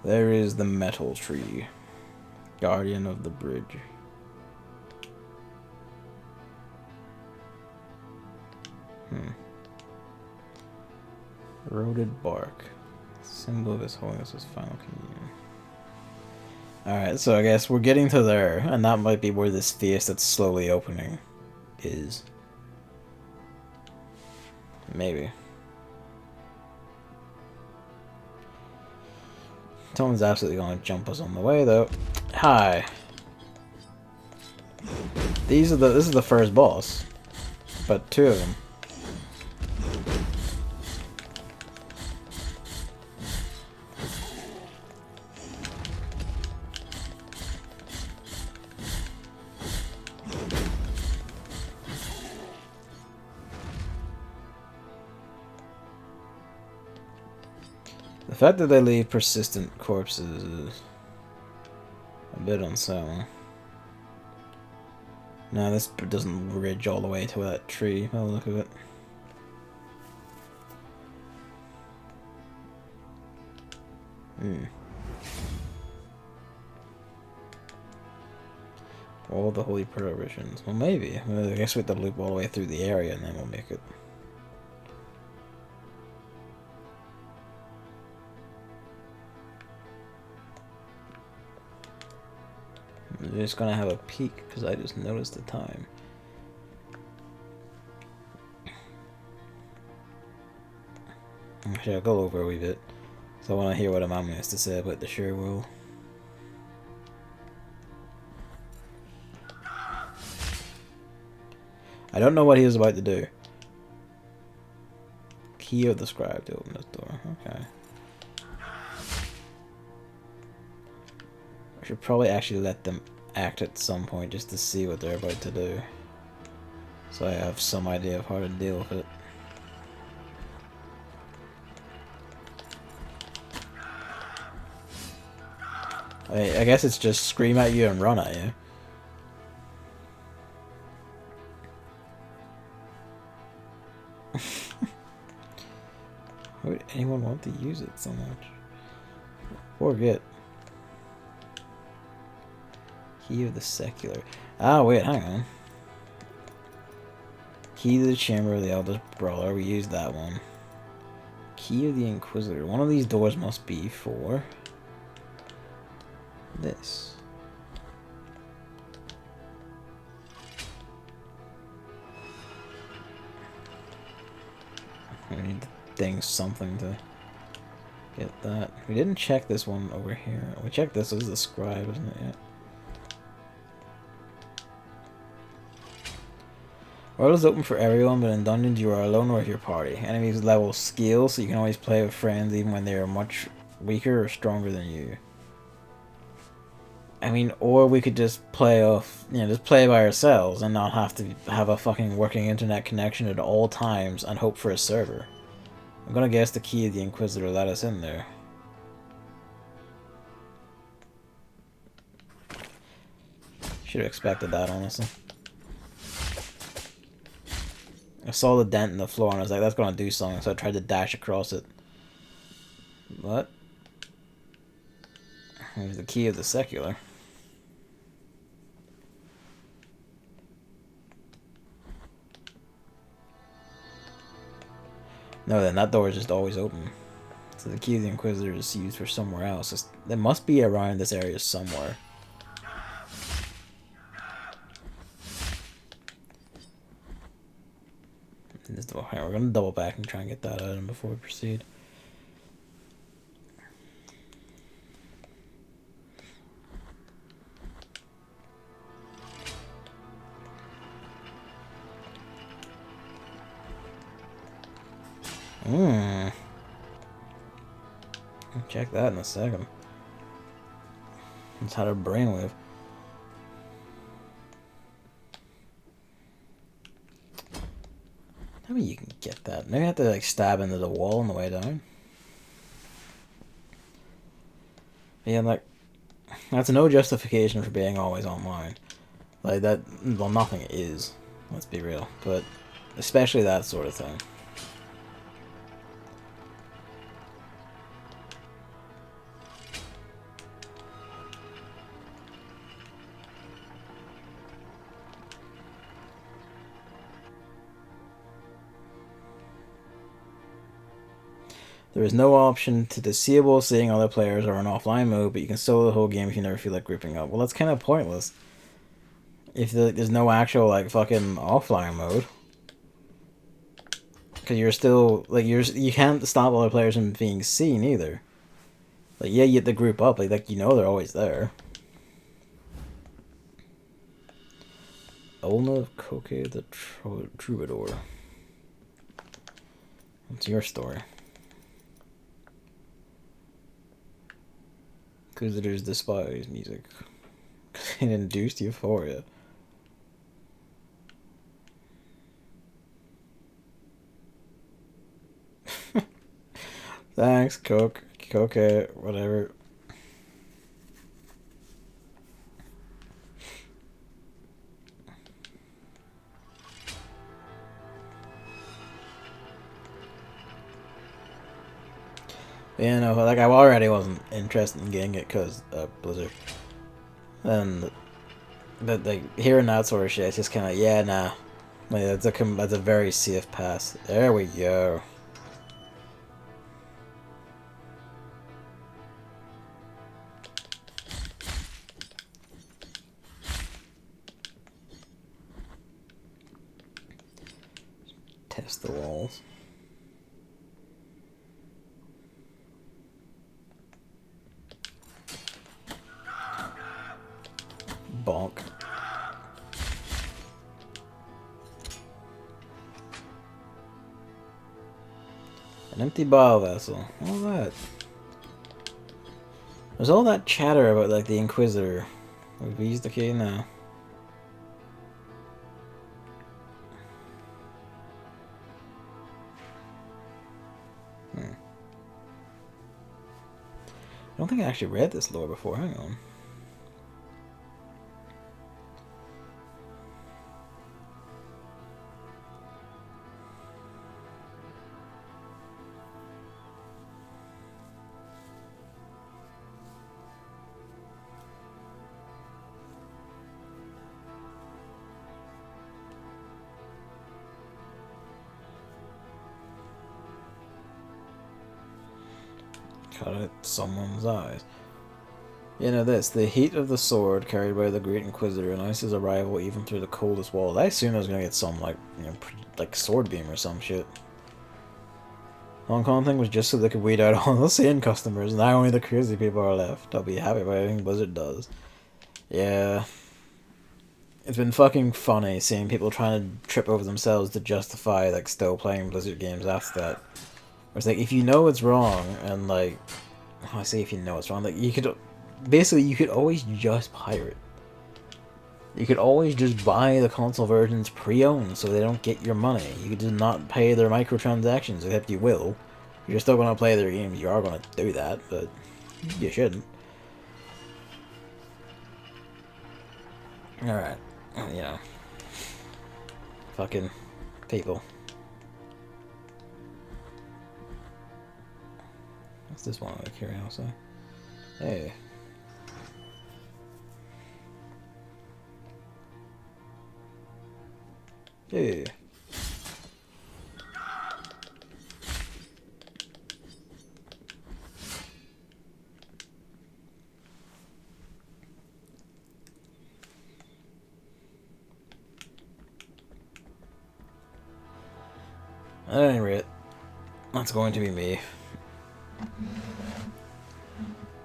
There is the metal tree. Guardian of the bridge. Eroded bark. Symbol of His Holiness's final communion. Alright, so I guess we're getting to there, and that might be where this face that's slowly opening is. Maybe. Someone's absolutely gonna jump us on the way, though. Hi. This is the first boss, but two of them. The fact that they leave persistent corpses is a bit unsettling. No, this doesn't ridge all the way to that tree, by the look of it. All the holy prohibitions. Well, maybe. I guess we have to loop all the way through the area and then we'll make it. I'm just gonna have a peek because I just noticed the time. Actually, I'll go over a wee bit. So I want to hear what Amami has to say about the Share World. I don't know what he was about to do. Key of the scribe to open this door. Okay. I should probably actually let them act at some point just to see what they're about to do. So I have some idea of how to deal with it. I guess it's just scream at you and run at you. Why would anyone want to use it so much? Forget. Key of the Secular. Ah, wait, hang on. Key to the Chamber of the Eldest Brawler. We used that one. Key of the Inquisitor. One of these doors must be for this. We need to ding something to get that. We didn't check this one over here. We checked this. This is the scribe, isn't it? Yeah. World is open for everyone, but in dungeons you are alone or with your party. Enemies level skill, so you can always play with friends even when they are much weaker or stronger than you. I mean, or we could just play off, you know, just play by ourselves and not have to have a fucking working internet connection at all times and hope for a server. I'm gonna guess the Key of the Inquisitor let us in there. Should have expected that, honestly. I saw the dent in the floor and I was like, that's gonna do something, so I tried to dash across it. What? Here's the key of the secular. No, then that door is just always open. So the key of the Inquisitor is used for somewhere else. There must be around this area somewhere. This door. Right, we're gonna double back and try and get that item before we proceed. Check that in a second. It's how to brainwave. Maybe you can get that. Maybe I have to like stab into the wall on the way down. Yeah, like that's no justification for being always online. Like that. Well, nothing is. Let's be real, but especially that sort of thing. There is no option to disable seeing other players or an offline mode, but you can solo the whole game if you never feel like grouping up. Well, that's kind of pointless. If there's no actual, like, fucking offline mode. Because you're still, like, you can't stop other players from being seen, either. Like, yeah, you have to group up, like you know they're always there. Olna Koke the Troubadour. What's your story? Inquisitors despise music. It induced euphoria. Thanks, Coke, whatever. You know, like I already wasn't interested in getting it because Blizzard, and but like hearing that sort of shit, it's just kind of yeah, nah. Like that's a very safe pass. There we go. Test the walls. Bonk. An empty bile vessel. What was that? There's all that chatter about like the Inquisitor. We've used the key now. I don't think I actually read this lore before. Hang on. Cut out someone's eyes. You know this, the heat of the sword carried by the Great Inquisitor announced his arrival even through the coldest walls. I assumed I was gonna get some like, you know, like sword beam or some shit. Hong Kong thing was just so they could weed out all the sane customers. Now only the crazy people are left. I'll be happy about anything Blizzard does. Yeah. It's been fucking funny seeing people trying to trip over themselves to justify like still playing Blizzard games after that. It's like, if you know it's wrong, and like, I say if you know it's wrong, like you could, basically you could always just pirate. You could always just buy the console versions pre-owned so they don't get your money. You could just not pay their microtransactions, except you will. You're still going to play their games, you are going to do that, but you shouldn't. Alright. You know. Fucking people. What's this one like here also? Hey. Hey. At any rate, that's going to be me.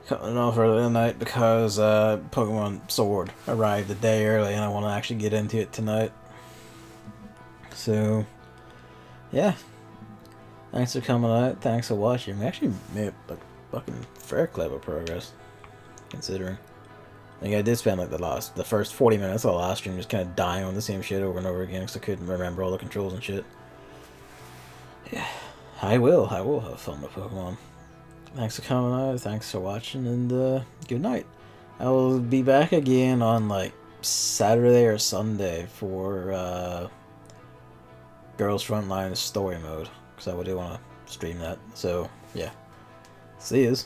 Cutting it off early tonight because Pokemon Sword arrived a day early and I want to actually get into it tonight. So, yeah. Thanks for coming out. Thanks for watching. We actually made like fucking fair clever progress, considering. Like I did spend like the first 40 minutes of the last stream just kind of dying on the same shit over and over again because I couldn't remember all the controls and shit. Yeah, I will have fun with Pokemon. Thanks for coming out, thanks for watching, and good night. I will be back again on like Saturday or Sunday for Girls Frontline story mode, because I do want to stream that. So yeah, see yous.